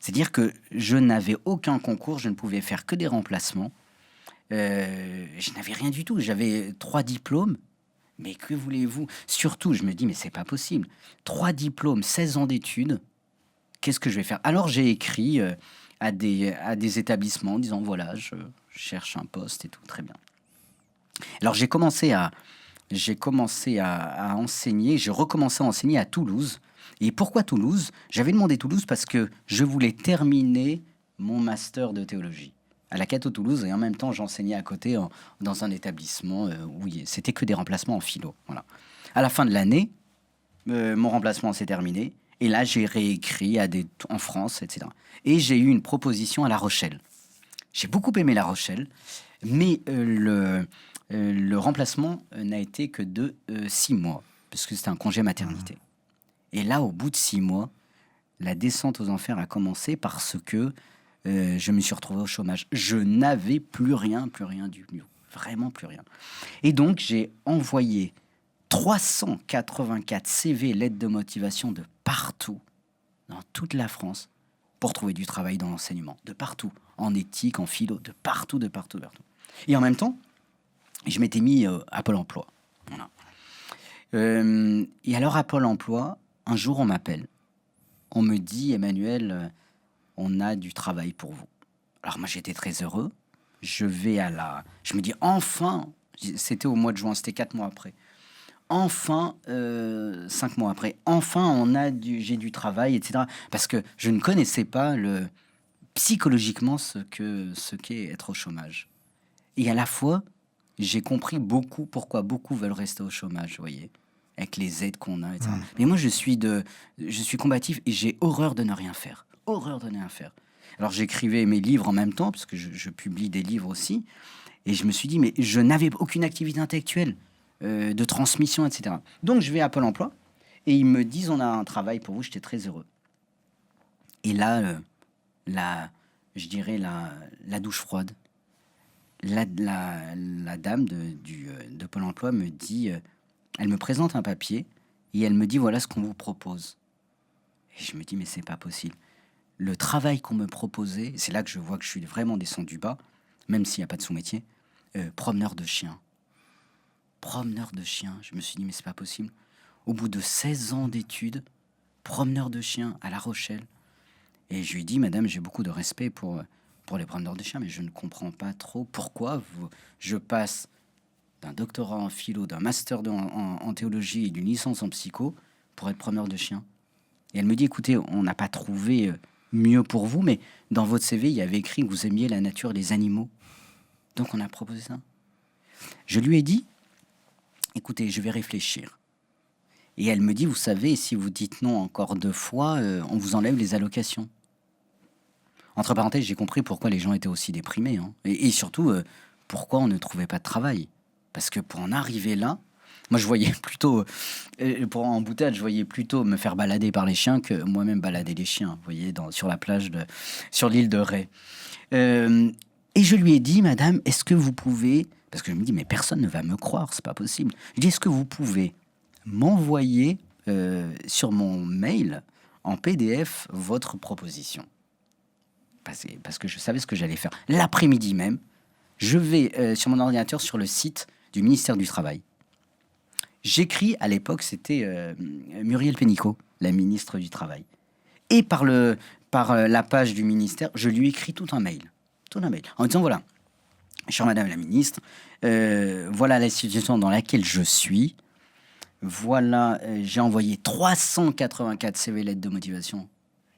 C'est-à-dire que je n'avais aucun concours, je ne pouvais faire que des remplacements. Je n'avais rien du tout. J'avais 3 diplômes. Mais que voulez-vous? Surtout, je me dis, mais c'est pas possible. 3 diplômes, 16 ans d'études. Qu'est-ce que je vais faire? Alors, j'ai écrit à des établissements en disant, voilà, je cherche un poste et tout, très bien. Alors, j'ai commencé à enseigner. J'ai recommencé à enseigner à Toulouse. Et pourquoi Toulouse? J'avais demandé Toulouse parce que je voulais terminer mon master de théologie. à la Cato Toulouse, et en même temps, j'enseignais à côté dans un établissement où c'était que des remplacements en philo. Voilà. À la fin de l'année, mon remplacement s'est terminé. Et là, j'ai réécrit en France, etc. Et j'ai eu une proposition à La Rochelle. J'ai beaucoup aimé La Rochelle, mais le remplacement n'a été que de 6 mois, parce que c'était un congé maternité. Et là, au bout de 6 mois, la descente aux enfers a commencé parce que je me suis retrouvé au chômage. Je n'avais plus rien du tout. Vraiment plus rien. Et donc, j'ai envoyé 384 CV, lettres de motivation de partout, dans toute la France, pour trouver du travail dans l'enseignement. De partout. En éthique, en philo, de partout, de partout, de partout. Et en même temps, je m'étais mis à Pôle emploi. Voilà. Et alors, à Pôle emploi, un jour, on m'appelle. On me dit, Emmanuel, on a du travail pour vous. Alors, moi, j'étais très heureux. Je me dis, enfin, c'était au mois de juin, c'était 4 mois après. Enfin, 5 mois après, enfin, j'ai du travail, etc. Parce que je ne connaissais pas psychologiquement ce qu'est être au chômage. Et à la fois, j'ai compris pourquoi beaucoup veulent rester au chômage, vous voyez, avec les aides qu'on a, etc. Mais moi, je suis combatif et j'ai horreur de ne rien faire. Horreur de ne rien faire. Alors, j'écrivais mes livres en même temps, parce que je publie des livres aussi. Et je me suis dit, mais je n'avais aucune activité intellectuelle. De transmission, etc. Donc, je vais à Pôle emploi et ils me disent, on a un travail pour vous. J'étais très heureux. Et là, je dirais la douche froide. La dame de Pôle emploi me dit, elle me présente un papier et elle me dit, voilà ce qu'on vous propose. Et je me dis, mais c'est pas possible. Le travail qu'on me proposait, c'est là que je vois que je suis vraiment descendu bas, même s'il n'y a pas de sous-métier, promeneur de chiens. Promeneur de chiens. Je me suis dit, mais c'est pas possible. Au bout de 16 ans d'études, promeneur de chiens à La Rochelle. Et je lui dis, madame, j'ai beaucoup de respect pour les promeneurs de chiens, mais je ne comprends pas trop pourquoi je passe d'un doctorat en philo, d'un master en théologie et d'une licence en psycho pour être promeneur de chiens. Et elle me dit, écoutez, on n'a pas trouvé mieux pour vous, mais dans votre CV, il y avait écrit que vous aimiez la nature des animaux. Donc on a proposé ça. Je lui ai dit, écoutez, je vais réfléchir. Et elle me dit, vous savez, si vous dites non encore 2 fois, on vous enlève les allocations. Entre parenthèses, j'ai compris pourquoi les gens étaient aussi déprimés. Hein. Et surtout, pourquoi on ne trouvait pas de travail. Parce que pour en arriver là, moi je voyais plutôt, pour en boutade, je voyais plutôt me faire balader par les chiens que moi-même balader les chiens, vous voyez, sur la plage, sur l'île de Ré. Et je lui ai dit, madame, est-ce que vous pouvez... Parce que je me dis, mais personne ne va me croire, c'est pas possible. Je dis, est-ce que vous pouvez m'envoyer sur mon mail, en PDF, votre proposition? Parce que je savais ce que j'allais faire. L'après-midi même, je vais sur mon ordinateur, sur le site du ministère du Travail. J'écris, à l'époque, c'était Muriel Pénicaud, la ministre du Travail. Et par la page du ministère, je lui écris tout un mail, en disant, voilà, chère Madame la Ministre, voilà la situation dans laquelle je suis. Voilà, j'ai envoyé 384 CV lettres de motivation.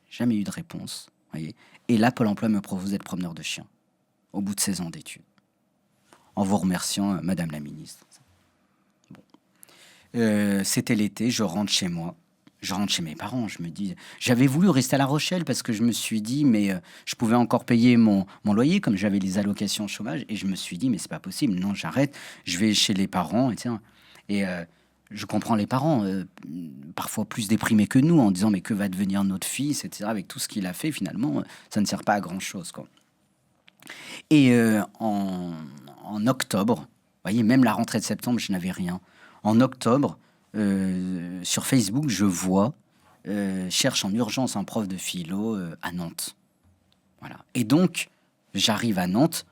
Jamais eu de réponse. Voyez. Et là, Pôle emploi me propose d'être promeneur de chiens, au bout de 16 ans d'études. En vous remerciant, Madame la Ministre. Bon. C'était l'été, je rentre chez moi. Je rentre chez mes parents, je me dis... J'avais voulu rester à La Rochelle parce que je me suis dit, mais je pouvais encore payer mon loyer, comme j'avais les allocations chômage. Et je me suis dit, mais c'est pas possible, non, j'arrête, je vais chez les parents, etc. Et je comprends les parents, parfois plus déprimés que nous, en disant, mais que va devenir notre fils, etc. Avec tout ce qu'il a fait, finalement, ça ne sert pas à grand-chose, quoi. Et en octobre, vous voyez, même la rentrée de septembre, je n'avais rien. En octobre... sur Facebook, je vois cherche en urgence un prof de philo à Nantes. Voilà. Et donc, j'arrive à Nantes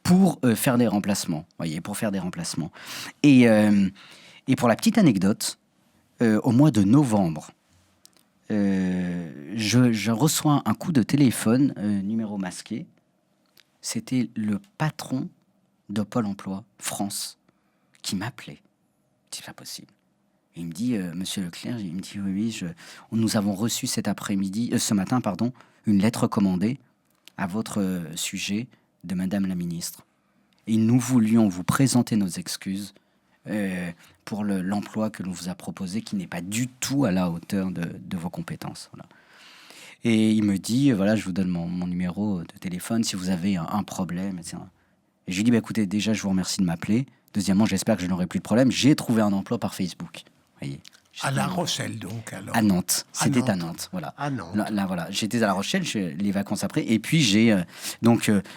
pour faire des remplacements. Voyez, pour faire des remplacements. Et pour la petite anecdote, au mois de novembre, je reçois un coup de téléphone, numéro masqué. C'était le patron de Pôle emploi France qui m'appelait. C'est pas possible. Il me dit, Monsieur Leclerc, il me dit, oui, nous avons reçu ce matin, une lettre commandée à votre sujet de Madame la Ministre. Et nous voulions vous présenter nos excuses pour l'emploi que l'on vous a proposé, qui n'est pas du tout à la hauteur de vos compétences. Voilà. Et il me dit, voilà, je vous donne mon numéro de téléphone si vous avez un problème, etc. Et je lui dis, écoutez, déjà, je vous remercie de m'appeler. Deuxièmement, j'espère que je n'aurai plus de problème. J'ai trouvé un emploi par Facebook. Voyez. À La Rochelle, donc, alors. À Nantes. C'était à Nantes, voilà. À Nantes. Là, voilà. J'étais à La Rochelle, les vacances après. Et puis, j'ai,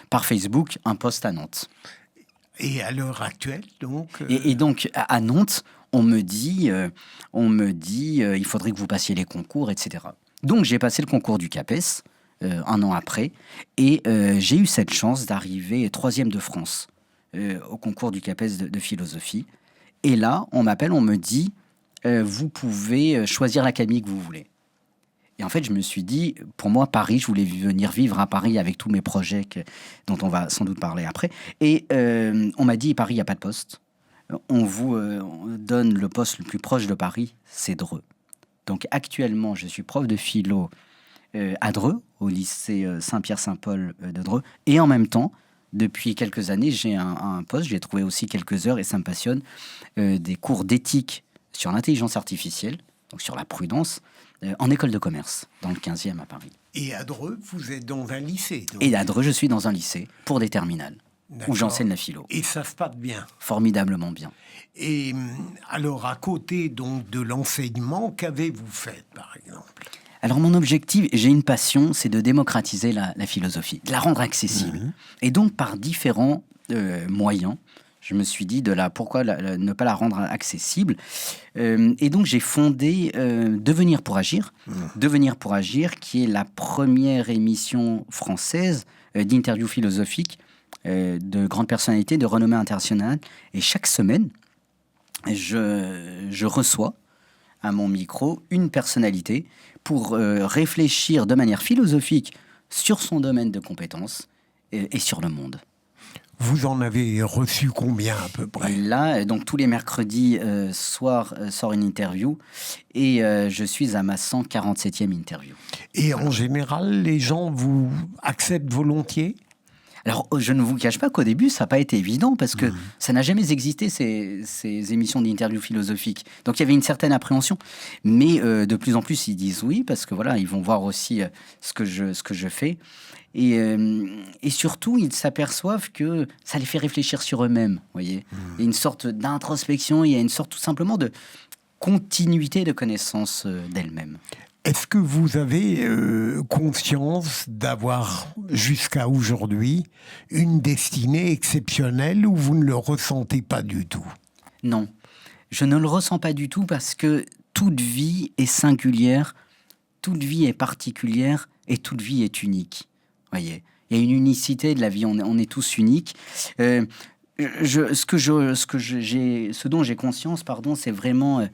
par Facebook, un poste à Nantes. Et à l'heure actuelle, donc... Et donc, à Nantes, on me dit, il faudrait que vous passiez les concours, etc. Donc, j'ai passé le concours du CAPES, un an après, et j'ai eu cette chance d'arriver 3e de France au concours du CAPES de philosophie. Et là, on m'appelle, on me dit, vous pouvez choisir l'académie que vous voulez. Et en fait, je me suis dit, pour moi, Paris, je voulais venir vivre à Paris avec tous mes projets dont on va sans doute parler après. Et on m'a dit, Paris, il n'y a pas de poste. On vous donne le poste le plus proche de Paris, c'est Dreux. Donc actuellement, je suis prof de philo à Dreux, au lycée Saint-Pierre-Saint-Paul de Dreux. Et en même temps, depuis quelques années, j'ai un poste, j'ai trouvé aussi quelques heures, et ça me passionne, des cours d'éthique sur l'intelligence artificielle, donc sur la prudence, en école de commerce, dans le 15e à Paris. Et à Dreux, vous êtes dans un lycée, donc. Et à Dreux, je suis dans un lycée pour des terminales, où j'enseigne la philo. Et ça se passe bien. Formidablement bien. Et alors, à côté donc de l'enseignement, qu'avez-vous fait, par exemple? Alors, mon objectif, j'ai une passion, c'est de démocratiser la philosophie, de la rendre accessible. Et donc, par différents moyens, je me suis dit pourquoi ne pas la rendre accessible. Et donc, j'ai fondé Devenir pour agir. Devenir pour agir, qui est la première émission française d'interviews philosophiques de grandes personnalités de renommée internationale. Et chaque semaine, je reçois à mon micro une personnalité pour réfléchir de manière philosophique sur son domaine de compétences et sur le monde. Vous en avez reçu combien à peu près? Et là, donc tous les mercredis soir sort une interview et je suis à ma 147e interview. Et en général, les gens vous acceptent volontiers? Alors, je ne vous cache pas qu'au début, ça n'a pas été évident parce que ça n'a jamais existé, ces émissions d'interview philosophiques. Donc, il y avait une certaine appréhension. Mais de plus en plus, ils disent oui parce que voilà, ils vont voir aussi ce que je fais. Et surtout, ils s'aperçoivent que ça les fait réfléchir sur eux-mêmes, voyez. Il y a une sorte d'introspection, il y a une sorte tout simplement de continuité de connaissance d'elles-mêmes. Est-ce que vous avez conscience d'avoir, jusqu'à aujourd'hui, une destinée exceptionnelle ou vous ne le ressentez pas du tout? Non, je ne le ressens pas du tout parce que toute vie est singulière, toute vie est particulière et toute vie est unique. Voyez, il y a une unicité de la vie, on est tous uniques. Ce dont j'ai conscience, c'est vraiment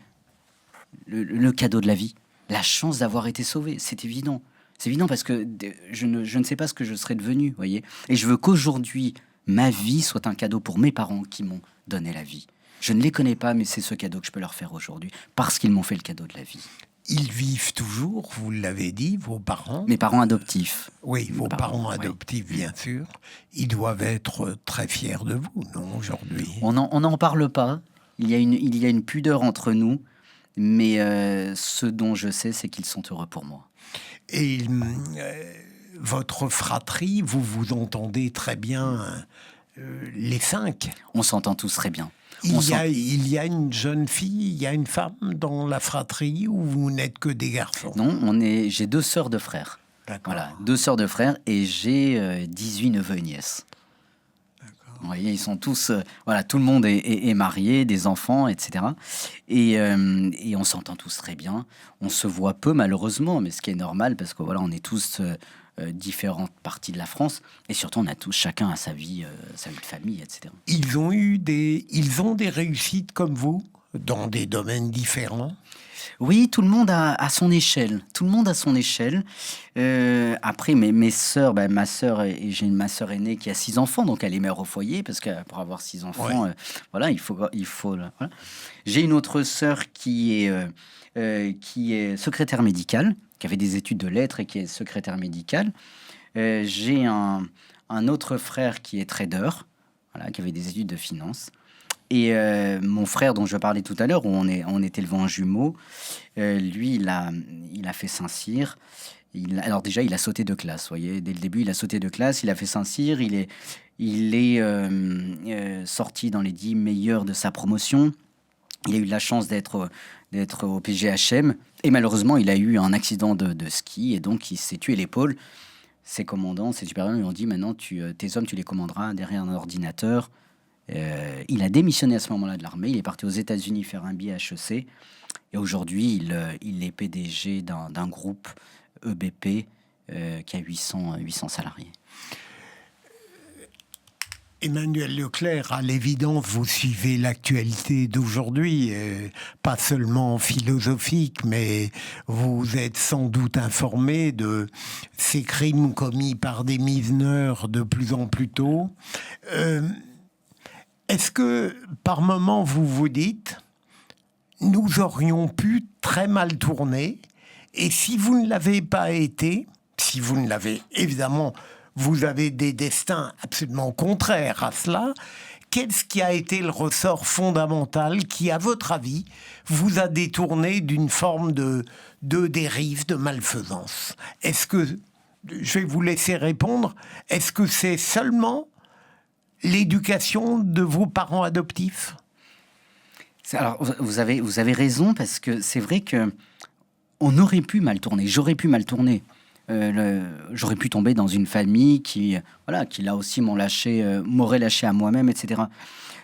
le cadeau de la vie. La chance d'avoir été sauvé, c'est évident. C'est évident parce que je ne sais pas ce que je serais devenu, voyez. Et je veux qu'aujourd'hui, ma vie soit un cadeau pour mes parents qui m'ont donné la vie. Je ne les connais pas, mais c'est ce cadeau que je peux leur faire aujourd'hui parce qu'ils m'ont fait le cadeau de la vie. Ils vivent toujours, vous l'avez dit, vos parents? Mes parents adoptifs. Oui, vos parents adoptifs, oui. Bien sûr. Ils doivent être très fiers de vous, non, aujourd'hui? On n'en parle pas. Il y a une pudeur entre nous. Mais ce dont je sais, c'est qu'ils sont heureux pour moi. Et votre fratrie, vous vous entendez très bien, les 5? On s'entend tous très bien. Il y a une jeune fille, il y a une femme dans la fratrie ou vous n'êtes que des garçons? Non, j'ai 2 sœurs de frères. D'accord. Voilà, 2 sœurs de frères et j'ai 18 neveux et nièces. Vous voyez, ils sont tous, tout le monde est marié, des enfants, etc. Et on s'entend tous très bien. On se voit peu, malheureusement, mais ce qui est normal, parce que on est tous différentes parties de la France, et surtout, on a tous, chacun a sa vie de famille, etc. Ils ont des réussites comme vous, dans des domaines différents? Oui, tout le monde à son échelle. Tout le monde à son échelle. Après, mes sœurs, ma sœur, j'ai ma sœur aînée qui a 6 enfants, donc elle est mère au foyer, parce que pour avoir 6 enfants, il faut. J'ai une autre sœur qui est secrétaire médicale, qui avait des études de lettres et qui est secrétaire médicale. J'ai un un autre frère qui est trader, voilà, qui avait des études de finance. Et mon frère, dont je parlais tout à l'heure, où on est élevé en jumeaux, lui, il a fait Saint-Cyr. Alors déjà, il a sauté de classe, vous voyez. Dès le début, il a sauté de classe, il a fait Saint-Cyr, il est sorti dans les 10 meilleurs de sa promotion. Il a eu la chance d'être au PGHM. Et malheureusement, il a eu un accident de ski, et donc il s'est tué l'épaule. Ses commandants, ses supérieurs lui ont dit, maintenant, tes hommes, tu les commanderas derrière un ordinateur. Il a démissionné à ce moment-là de l'armée. Il est parti aux États-Unis faire un billet HEC. Et aujourd'hui, il est PDG d'un groupe EBP qui a 800 salariés. Emmanuel Leclerc, à l'évidence, vous suivez l'actualité d'aujourd'hui, pas seulement philosophique, mais vous êtes sans doute informé de ces crimes commis par des mineurs de plus en plus tôt. Est-ce que, par moment, vous vous dites, nous aurions pu très mal tourner, et si vous ne l'avez pas été, si vous ne l'avez évidemment, vous avez des destins absolument contraires à cela, qu'est-ce qui a été le ressort fondamental qui, à votre avis, vous a détourné d'une forme de dérive, de malfaisance? Est-ce que, je vais vous laisser répondre, est-ce que c'est seulement l'éducation de vos parents adoptifs? Alors, vous avez raison, parce que c'est vrai que on aurait pu mal tourner, j'aurais pu mal tourner. J'aurais pu tomber dans une famille qui là aussi m'aurait lâché à moi-même, etc.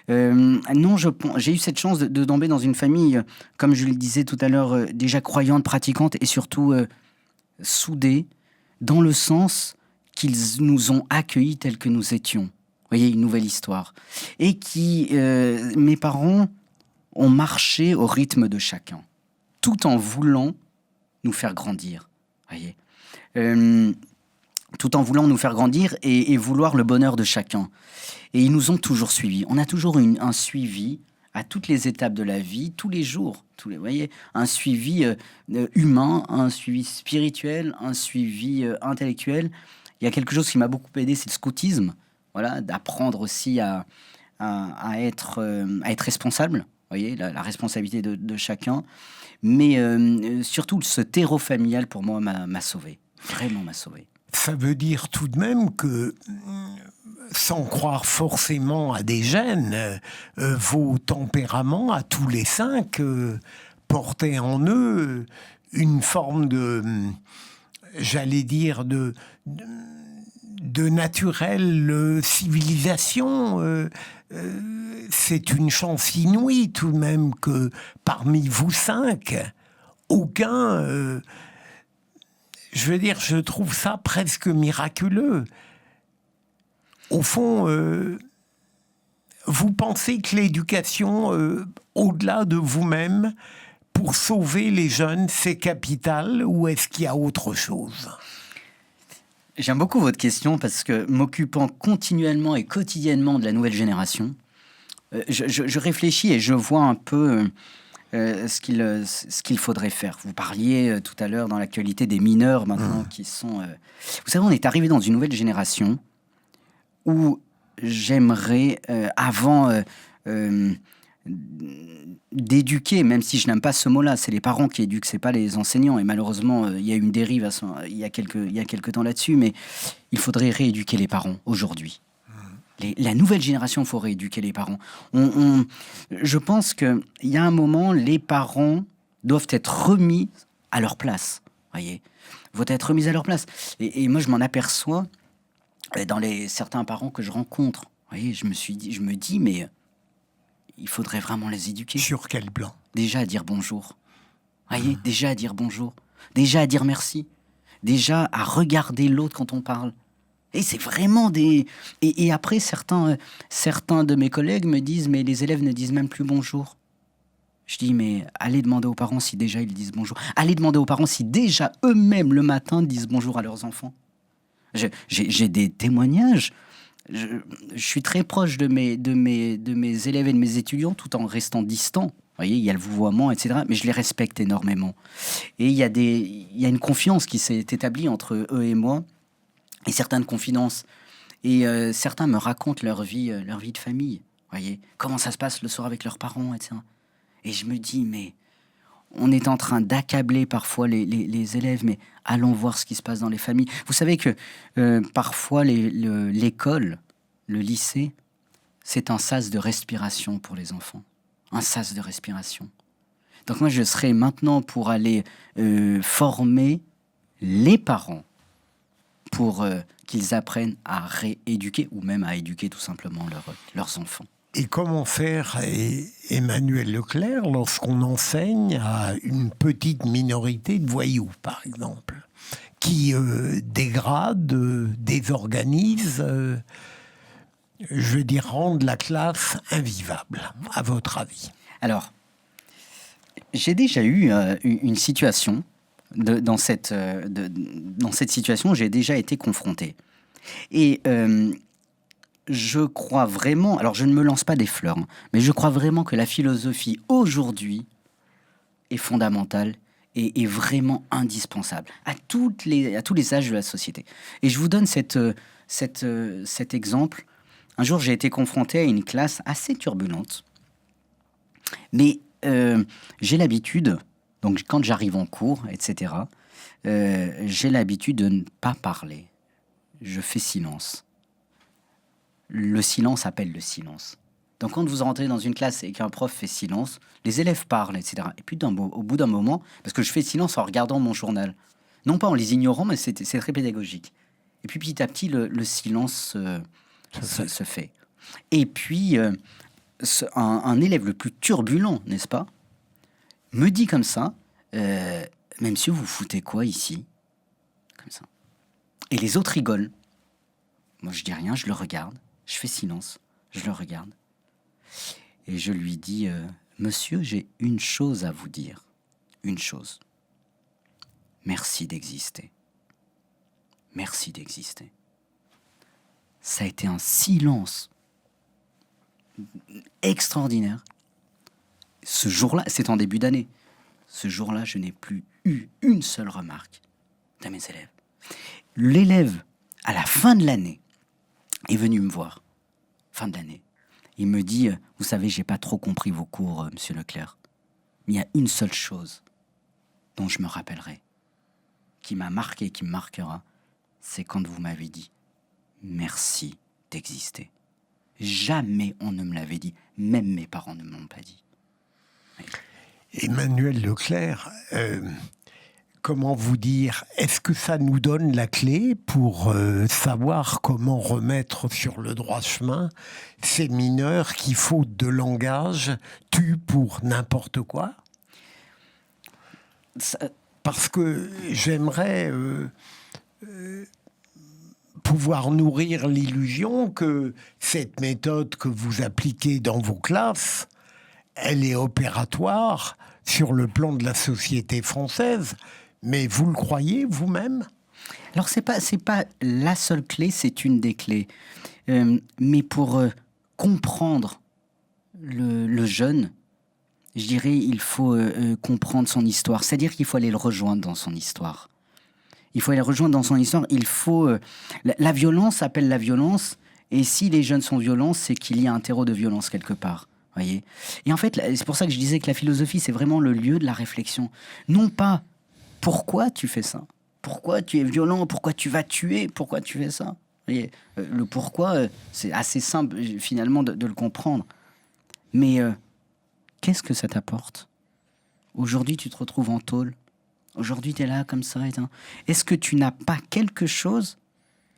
Non, j'ai eu cette chance de tomber dans une famille, comme je le disais tout à l'heure, déjà croyante, pratiquante, et surtout soudée, dans le sens qu'ils nous ont accueillis tels que nous étions. Vous voyez, une nouvelle histoire. Et mes parents ont marché au rythme de chacun, tout en voulant nous faire grandir. Voyez. Tout en voulant nous faire grandir et vouloir le bonheur de chacun. Et ils nous ont toujours suivis. On a toujours un suivi à toutes les étapes de la vie, tous les jours. Vous voyez, un suivi humain, un suivi spirituel, un suivi intellectuel. Il y a quelque chose qui m'a beaucoup aidé, c'est le scoutisme. Voilà, d'apprendre aussi à être responsable. Vous voyez, la responsabilité de chacun. Mais surtout, ce terreau familial, pour moi, m'a sauvé. Vraiment m'a sauvé. Ça veut dire tout de même que, sans croire forcément à des gènes, vos tempéraments, à tous les 5, portaient en eux une forme j'allais dire, de naturelle civilisation. C'est une chance inouïe tout de même que parmi vous 5, aucun... je veux dire, je trouve ça presque miraculeux. Au fond, vous pensez que l'éducation, au-delà de vous-même, pour sauver les jeunes, c'est capital, ou est-ce qu'il y a autre chose? J'aime beaucoup votre question, parce que m'occupant continuellement et quotidiennement de la nouvelle génération, je réfléchis et je vois un peu ce qu'il faudrait faire. Vous parliez tout à l'heure dans l'actualité des mineurs maintenant qui sont... Vous savez, on est arrivé dans une nouvelle génération où j'aimerais, avant d'éduquer, même si je n'aime pas ce mot-là, c'est les parents qui éduquent, c'est pas les enseignants. Et malheureusement, il y a eu une dérive il y a quelques temps là-dessus, mais il faudrait rééduquer les parents aujourd'hui. La nouvelle génération, il faut rééduquer les parents. Je pense qu'il y a un moment, les parents doivent être remis à leur place. Voyez, doivent être remis à leur place. Et moi, je m'en aperçois dans certains parents que je rencontre. Voyez, je me dis, mais il faudrait vraiment les éduquer. Sur quel plan? Déjà à dire bonjour. Voyez, déjà à dire bonjour. Déjà à dire merci. Déjà à regarder l'autre quand on parle. Et c'est vraiment des... Et après, certains de mes collègues me disent, mais les élèves ne disent même plus bonjour. Je dis, mais allez demander aux parents si déjà ils disent bonjour. Allez demander aux parents si déjà eux-mêmes le matin disent bonjour à leurs enfants. J'ai des témoignages. Je suis très proche de mes élèves et de mes étudiants tout en restant distant. Vous voyez, il y a le vouvoiement, etc. Mais je les respecte énormément. Et il y a une confiance qui s'est établie entre eux et moi. Et certaines confidences. Et certains me racontent leur vie de famille. Voyez, comment ça se passe le soir avec leurs parents, etc. Et je me dis, mais on est en train d'accabler parfois les élèves, mais allons voir ce qui se passe dans les familles. Vous savez que parfois l'école, le lycée, c'est un sas de respiration pour les enfants. Un sas de respiration. Donc moi, je serais maintenant pour aller former les parents pour qu'ils apprennent à rééduquer ou même à éduquer tout simplement leurs enfants. Et comment faire, Emmanuel Leclerc, lorsqu'on enseigne à une petite minorité de voyous, par exemple, qui dégradent, désorganisent, je veux dire, rendent la classe invivable, à votre avis? Alors, j'ai déjà eu une situation, dans cette situation, j'ai déjà été confronté. Et je crois vraiment, alors je ne me lance pas des fleurs, hein, mais je crois vraiment que la philosophie aujourd'hui est fondamentale et est vraiment indispensable à tous les âges de la société. Et je vous donne cet exemple. Un jour, j'ai été confronté à une classe assez turbulente, mais j'ai l'habitude, donc quand j'arrive en cours, etc., j'ai l'habitude de ne pas parler. Je fais silence. Le silence appelle le silence. Donc quand vous rentrez dans une classe et qu'un prof fait silence, les élèves parlent, etc. Et puis au bout d'un moment, parce que je fais silence en regardant mon journal, non pas en les ignorant, mais c'est très pédagogique. Et puis petit à petit, le silence se fait. Et puis un élève le plus turbulent, n'est-ce pas, me dit comme ça, mais monsieur, vous foutez quoi ici? Comme ça. Et les autres rigolent. Moi, je dis rien, je le regarde. Je fais silence, je le regarde. Et je lui dis, monsieur, j'ai une chose à vous dire. Une chose. Merci d'exister. Merci d'exister. Ça a été un silence extraordinaire. Ce jour-là, c'est en début d'année. Ce jour-là, je n'ai plus eu une seule remarque de mes élèves. L'élève, à la fin de l'année, est venu me voir. Fin de l'année. Il me dit, vous savez, j'ai pas trop compris vos cours, monsieur Leclerc. Mais il y a une seule chose dont je me rappellerai, qui m'a marqué, qui me marquera, c'est quand vous m'avez dit merci d'exister. Jamais on ne me l'avait dit, même mes parents ne me l'ont pas dit. Oui. Emmanuel Leclerc, comment vous dire, est-ce que ça nous donne la clé pour savoir comment remettre sur le droit chemin ces mineurs qui, faute de langage, tuent pour n'importe quoi? Parce que j'aimerais pouvoir nourrir l'illusion que cette méthode que vous appliquez dans vos classes, elle est opératoire sur le plan de la société française. Mais vous le croyez vous-même? Alors, c'est pas la seule clé, c'est une des clés. Mais pour comprendre le jeune, je dirais, il faut comprendre son histoire. C'est-à-dire qu'il faut aller le rejoindre dans son histoire. Il faut aller le rejoindre dans son histoire. Il faut... la violence appelle la violence. Et si les jeunes sont violents, c'est qu'il y a un terreau de violence quelque part. Voyez. Et en fait, c'est pour ça que je disais que la philosophie, c'est vraiment le lieu de la réflexion. Non pas pourquoi tu fais ça, pourquoi tu es violent, pourquoi tu vas tuer, pourquoi tu fais ça. Voyez. Le pourquoi, c'est assez simple finalement de le comprendre. Mais qu'est-ce que ça t'apporte? Aujourd'hui, tu te retrouves en tôle. Aujourd'hui, tu es là comme ça. Est-ce que tu n'as pas quelque chose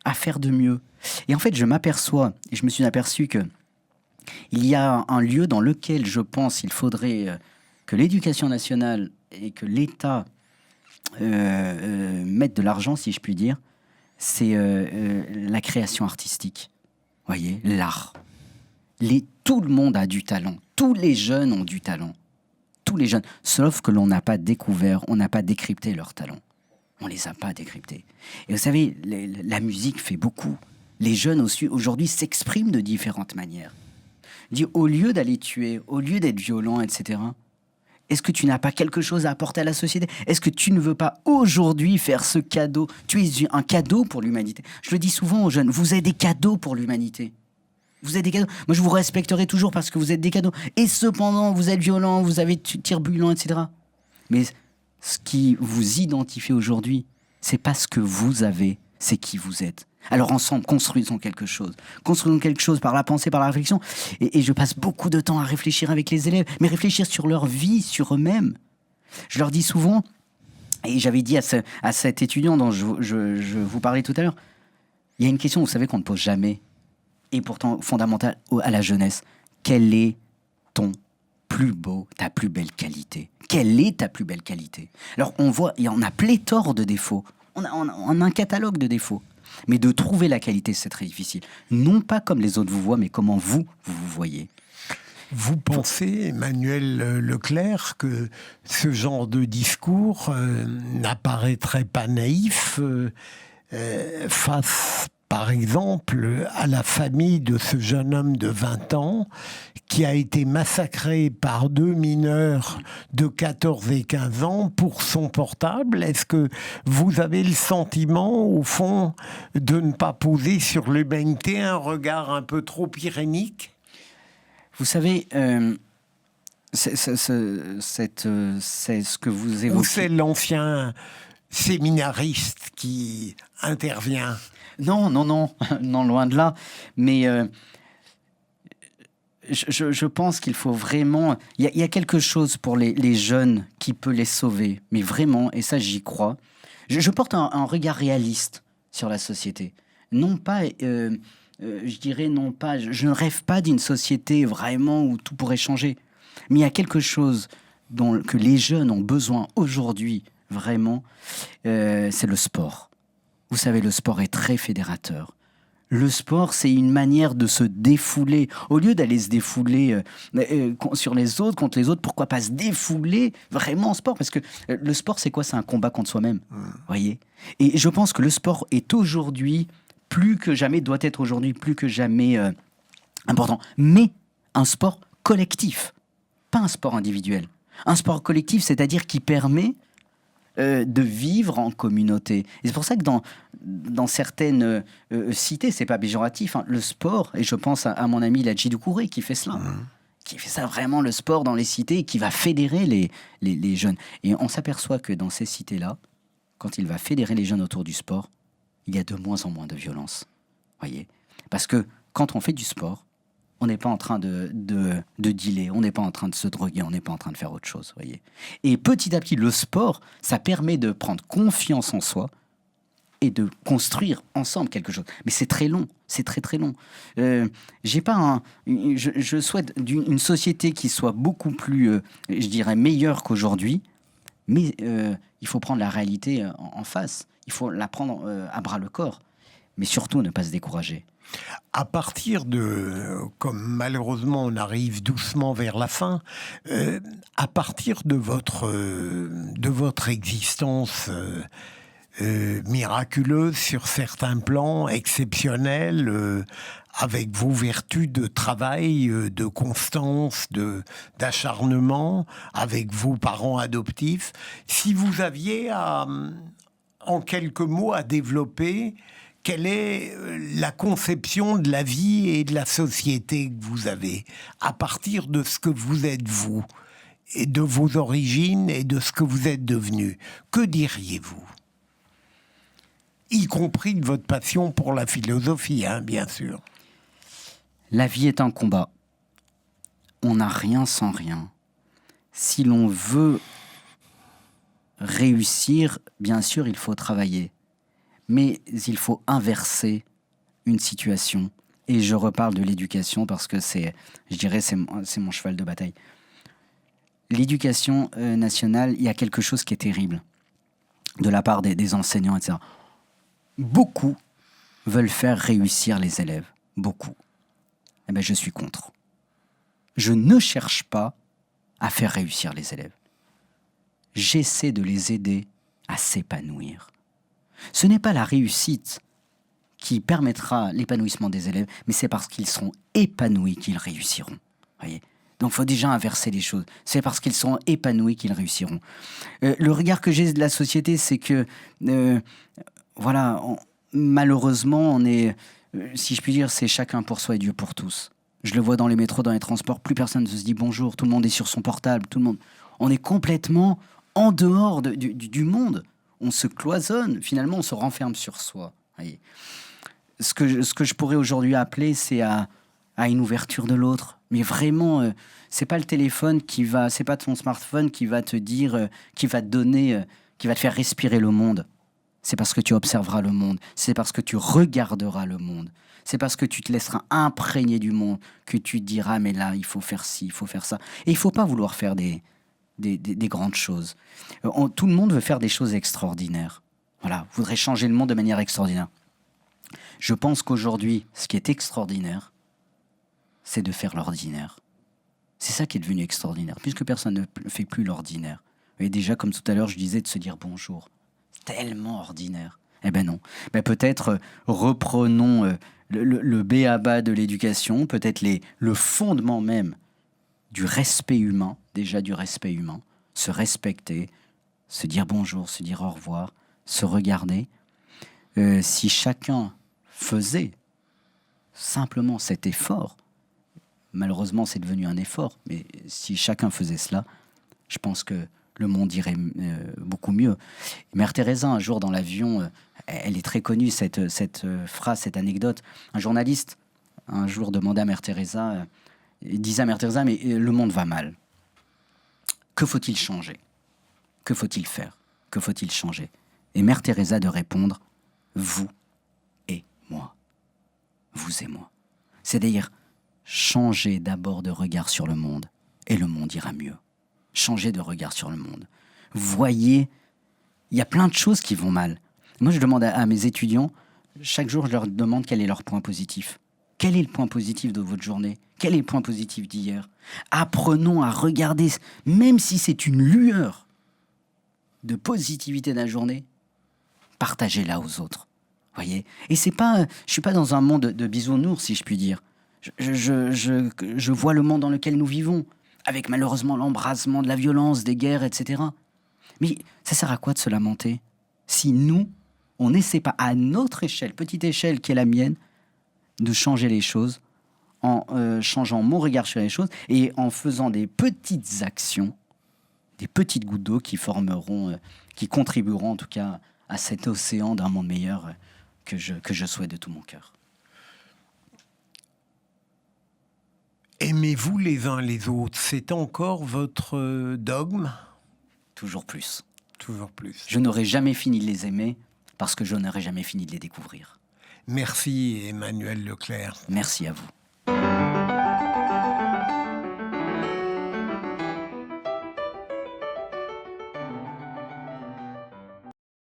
à faire de mieux? Et en fait, je m'aperçois, et je me suis aperçu que il y a un lieu dans lequel je pense qu'il faudrait que l'éducation nationale et que l'État mettent de l'argent, si je puis dire, c'est la création artistique. Voyez, l'art. Tout le monde a du talent. Tous les jeunes ont du talent. Tous les jeunes. Sauf que l'on n'a pas découvert, on n'a pas décrypté leurs talents. On les a pas décryptés. Et vous savez, la musique fait beaucoup. Les jeunes aussi, aujourd'hui, s'expriment de différentes manières. Au lieu d'aller tuer, au lieu d'être violent, etc., Est-ce que tu n'as pas quelque chose à apporter à la société? Est-ce que tu ne veux pas aujourd'hui faire ce cadeau? Tu es un cadeau pour l'humanité. Je le dis souvent aux jeunes, vous êtes des cadeaux pour l'humanité. Vous êtes des cadeaux. Moi, je vous respecterai toujours parce que vous êtes des cadeaux. Et cependant, vous êtes violents, vous avez turbulents, etc. Mais ce qui vous identifie aujourd'hui, c'est pas ce que vous avez, c'est qui vous êtes. Alors ensemble, construisons quelque chose. Construisons quelque chose par la pensée, par la réflexion. Et je passe beaucoup de temps à réfléchir avec les élèves, mais réfléchir sur leur vie, sur eux-mêmes. Je leur dis souvent, et j'avais dit à cet étudiant dont je vous parlais tout à l'heure, il y a une question, vous savez, qu'on ne pose jamais, et pourtant fondamentale à la jeunesse. Quel est ton plus beau, ta plus belle qualité? Quelle est ta plus belle qualité? Alors on voit, il y en a pléthore de défauts. On a un catalogue de défauts. Mais de trouver la qualité, c'est très difficile. Non pas comme les autres vous voient, mais comment vous vous voyez. Vous pensez, Emmanuel Leclerc, que ce genre de discours n'apparaîtrait pas naïf face, par exemple, à la famille de ce jeune homme de 20 ans qui a été massacré par 2 mineurs de 14 et 15 ans pour son portable? Est-ce que vous avez le sentiment, au fond, de ne pas poser sur l'humanité un regard un peu trop irénique? Vous savez, c'est ce que vous évoquez. Ou c'est l'ancien séminariste qui intervient? Non, non, loin de là. Mais je pense qu'il faut vraiment... Il y a quelque chose pour les jeunes qui peut les sauver. Mais vraiment, et ça j'y crois. Je porte un regard réaliste sur la société. Non pas... je dirais non pas... Je ne rêve pas d'une société vraiment où tout pourrait changer. Mais il y a quelque chose que les jeunes ont besoin aujourd'hui, vraiment, c'est le sport. Vous savez, le sport est très fédérateur. Le sport, c'est une manière de se défouler. Au lieu d'aller se défouler sur les autres, contre les autres, pourquoi pas se défouler vraiment en sport? Parce que le sport, c'est quoi? C'est un combat contre soi-même. Voyez. Et je pense que le sport est aujourd'hui, plus que jamais, doit être aujourd'hui plus que jamais important. Mais un sport collectif, pas un sport individuel. Un sport collectif, c'est-à-dire qui permet de vivre en communauté. Et c'est pour ça que dans certaines cités, c'est pas péjoratif, hein, le sport, et je pense à mon ami Ladji Doucouré qui fait cela, qui fait ça vraiment, le sport dans les cités, et qui va fédérer les jeunes. Et on s'aperçoit que dans ces cités-là, quand il va fédérer les jeunes autour du sport, il y a de moins en moins de violence. Voyez ? Parce que quand on fait du sport, on n'est pas en train de dealer, on n'est pas en train de se droguer, on n'est pas en train de faire autre chose, voyez. Et petit à petit, le sport, ça permet de prendre confiance en soi et de construire ensemble quelque chose. Mais c'est très long, c'est très très long. Je souhaite une société qui soit beaucoup plus, je dirais, meilleure qu'aujourd'hui, mais il faut prendre la réalité en face. Il faut la prendre à bras le corps, mais surtout ne pas se décourager. À partir comme malheureusement on arrive doucement vers la fin, à partir de votre existence miraculeuse sur certains plans, exceptionnelle, avec vos vertus de travail, de constance, d'acharnement, avec vos parents adoptifs, si vous aviez en quelques mots à développer, quelle est la conception de la vie et de la société que vous avez à partir de ce que vous êtes vous et de vos origines et de ce que vous êtes devenu? Que diriez-vous? Y compris de votre passion pour la philosophie, hein, bien sûr. La vie est un combat. On n'a rien sans rien. Si l'on veut réussir, bien sûr, il faut travailler. Mais il faut inverser une situation. Et je reparle de l'éducation parce que c'est mon cheval de bataille. L'éducation nationale, il y a quelque chose qui est terrible de la part des enseignants, etc. Beaucoup veulent faire réussir les élèves. Beaucoup. Eh bien, je suis contre. Je ne cherche pas à faire réussir les élèves. J'essaie de les aider à s'épanouir. Ce n'est pas la réussite qui permettra l'épanouissement des élèves, mais c'est parce qu'ils seront épanouis qu'ils réussiront. Voyez ? Donc, il faut déjà inverser les choses. C'est parce qu'ils sont épanouis qu'ils réussiront. Le regard que j'ai de la société, c'est que, voilà, malheureusement, on est, si je puis dire, c'est chacun pour soi et Dieu pour tous. Je le vois dans les métros, dans les transports, plus personne ne se dit bonjour, tout le monde est sur son portable, tout le monde... On est complètement en dehors du monde. On se cloisonne, finalement, on se renferme sur soi. Voyez. Ce que je pourrais aujourd'hui appeler, c'est à une ouverture de l'autre. Mais vraiment, c'est pas le téléphone c'est pas ton smartphone qui va te dire, qui va te donner, qui va te faire respirer le monde. C'est parce que tu observeras le monde. C'est parce que tu regarderas le monde. C'est parce que tu te laisseras imprégner du monde que tu te diras, mais là, il faut faire ci, il faut faire ça. Et il faut pas vouloir faire des grandes choses. Tout le monde veut faire des choses extraordinaires. Voilà, voudrait changer le monde de manière extraordinaire. Je pense qu'aujourd'hui, ce qui est extraordinaire, c'est de faire l'ordinaire. C'est ça qui est devenu extraordinaire, puisque personne ne fait plus l'ordinaire. Et déjà, comme tout à l'heure, je disais de se dire bonjour. C'est tellement ordinaire. Eh ben non. Ben peut-être reprenons le b.a.-ba de l'éducation, peut-être le fondement même du respect humain, déjà du respect humain, se respecter, se dire bonjour, se dire au revoir, se regarder. Si chacun faisait simplement cet effort, malheureusement c'est devenu un effort, mais si chacun faisait cela, je pense que le monde irait beaucoup mieux. Mère Teresa, un jour dans l'avion, elle est très connue, cette phrase, cette anecdote. Un journaliste, un jour, demandait à Mère Teresa, disait à Mère Teresa, mais le monde va mal. Que faut-il changer? Que faut-il faire? Que faut-il changer? Et Mère Teresa de répondre, vous et moi. Vous et moi. C'est-à-dire, changer d'abord de regard sur le monde, et le monde ira mieux. Changer de regard sur le monde. Voyez, il y a plein de choses qui vont mal. Moi, je demande à mes étudiants, chaque jour, je leur demande quel est leur point positif. Quel est le point positif de votre journée? Quel est le point positif d'hier? Apprenons à regarder, même si c'est une lueur de positivité de la journée, partagez-la aux autres. Voyez? Et c'est pas, je suis pas dans un monde de bisounours, si je puis dire. Je vois le monde dans lequel nous vivons, avec malheureusement l'embrasement de la violence, des guerres, etc. Mais ça sert à quoi de se lamenter si nous, on n'essaie pas à notre échelle, petite échelle qui est la mienne, de changer les choses en changeant mon regard sur les choses et en faisant des petites actions, des petites gouttes d'eau qui formeront, qui contribueront en tout cas à cet océan d'un monde meilleur que je souhaite de tout mon cœur. Aimez-vous les uns les autres, c'est encore votre dogme? Toujours plus. Toujours plus. Je n'aurai jamais fini de les aimer parce que je n'aurai jamais fini de les découvrir. Merci Emmanuel Leclerc. Merci à vous.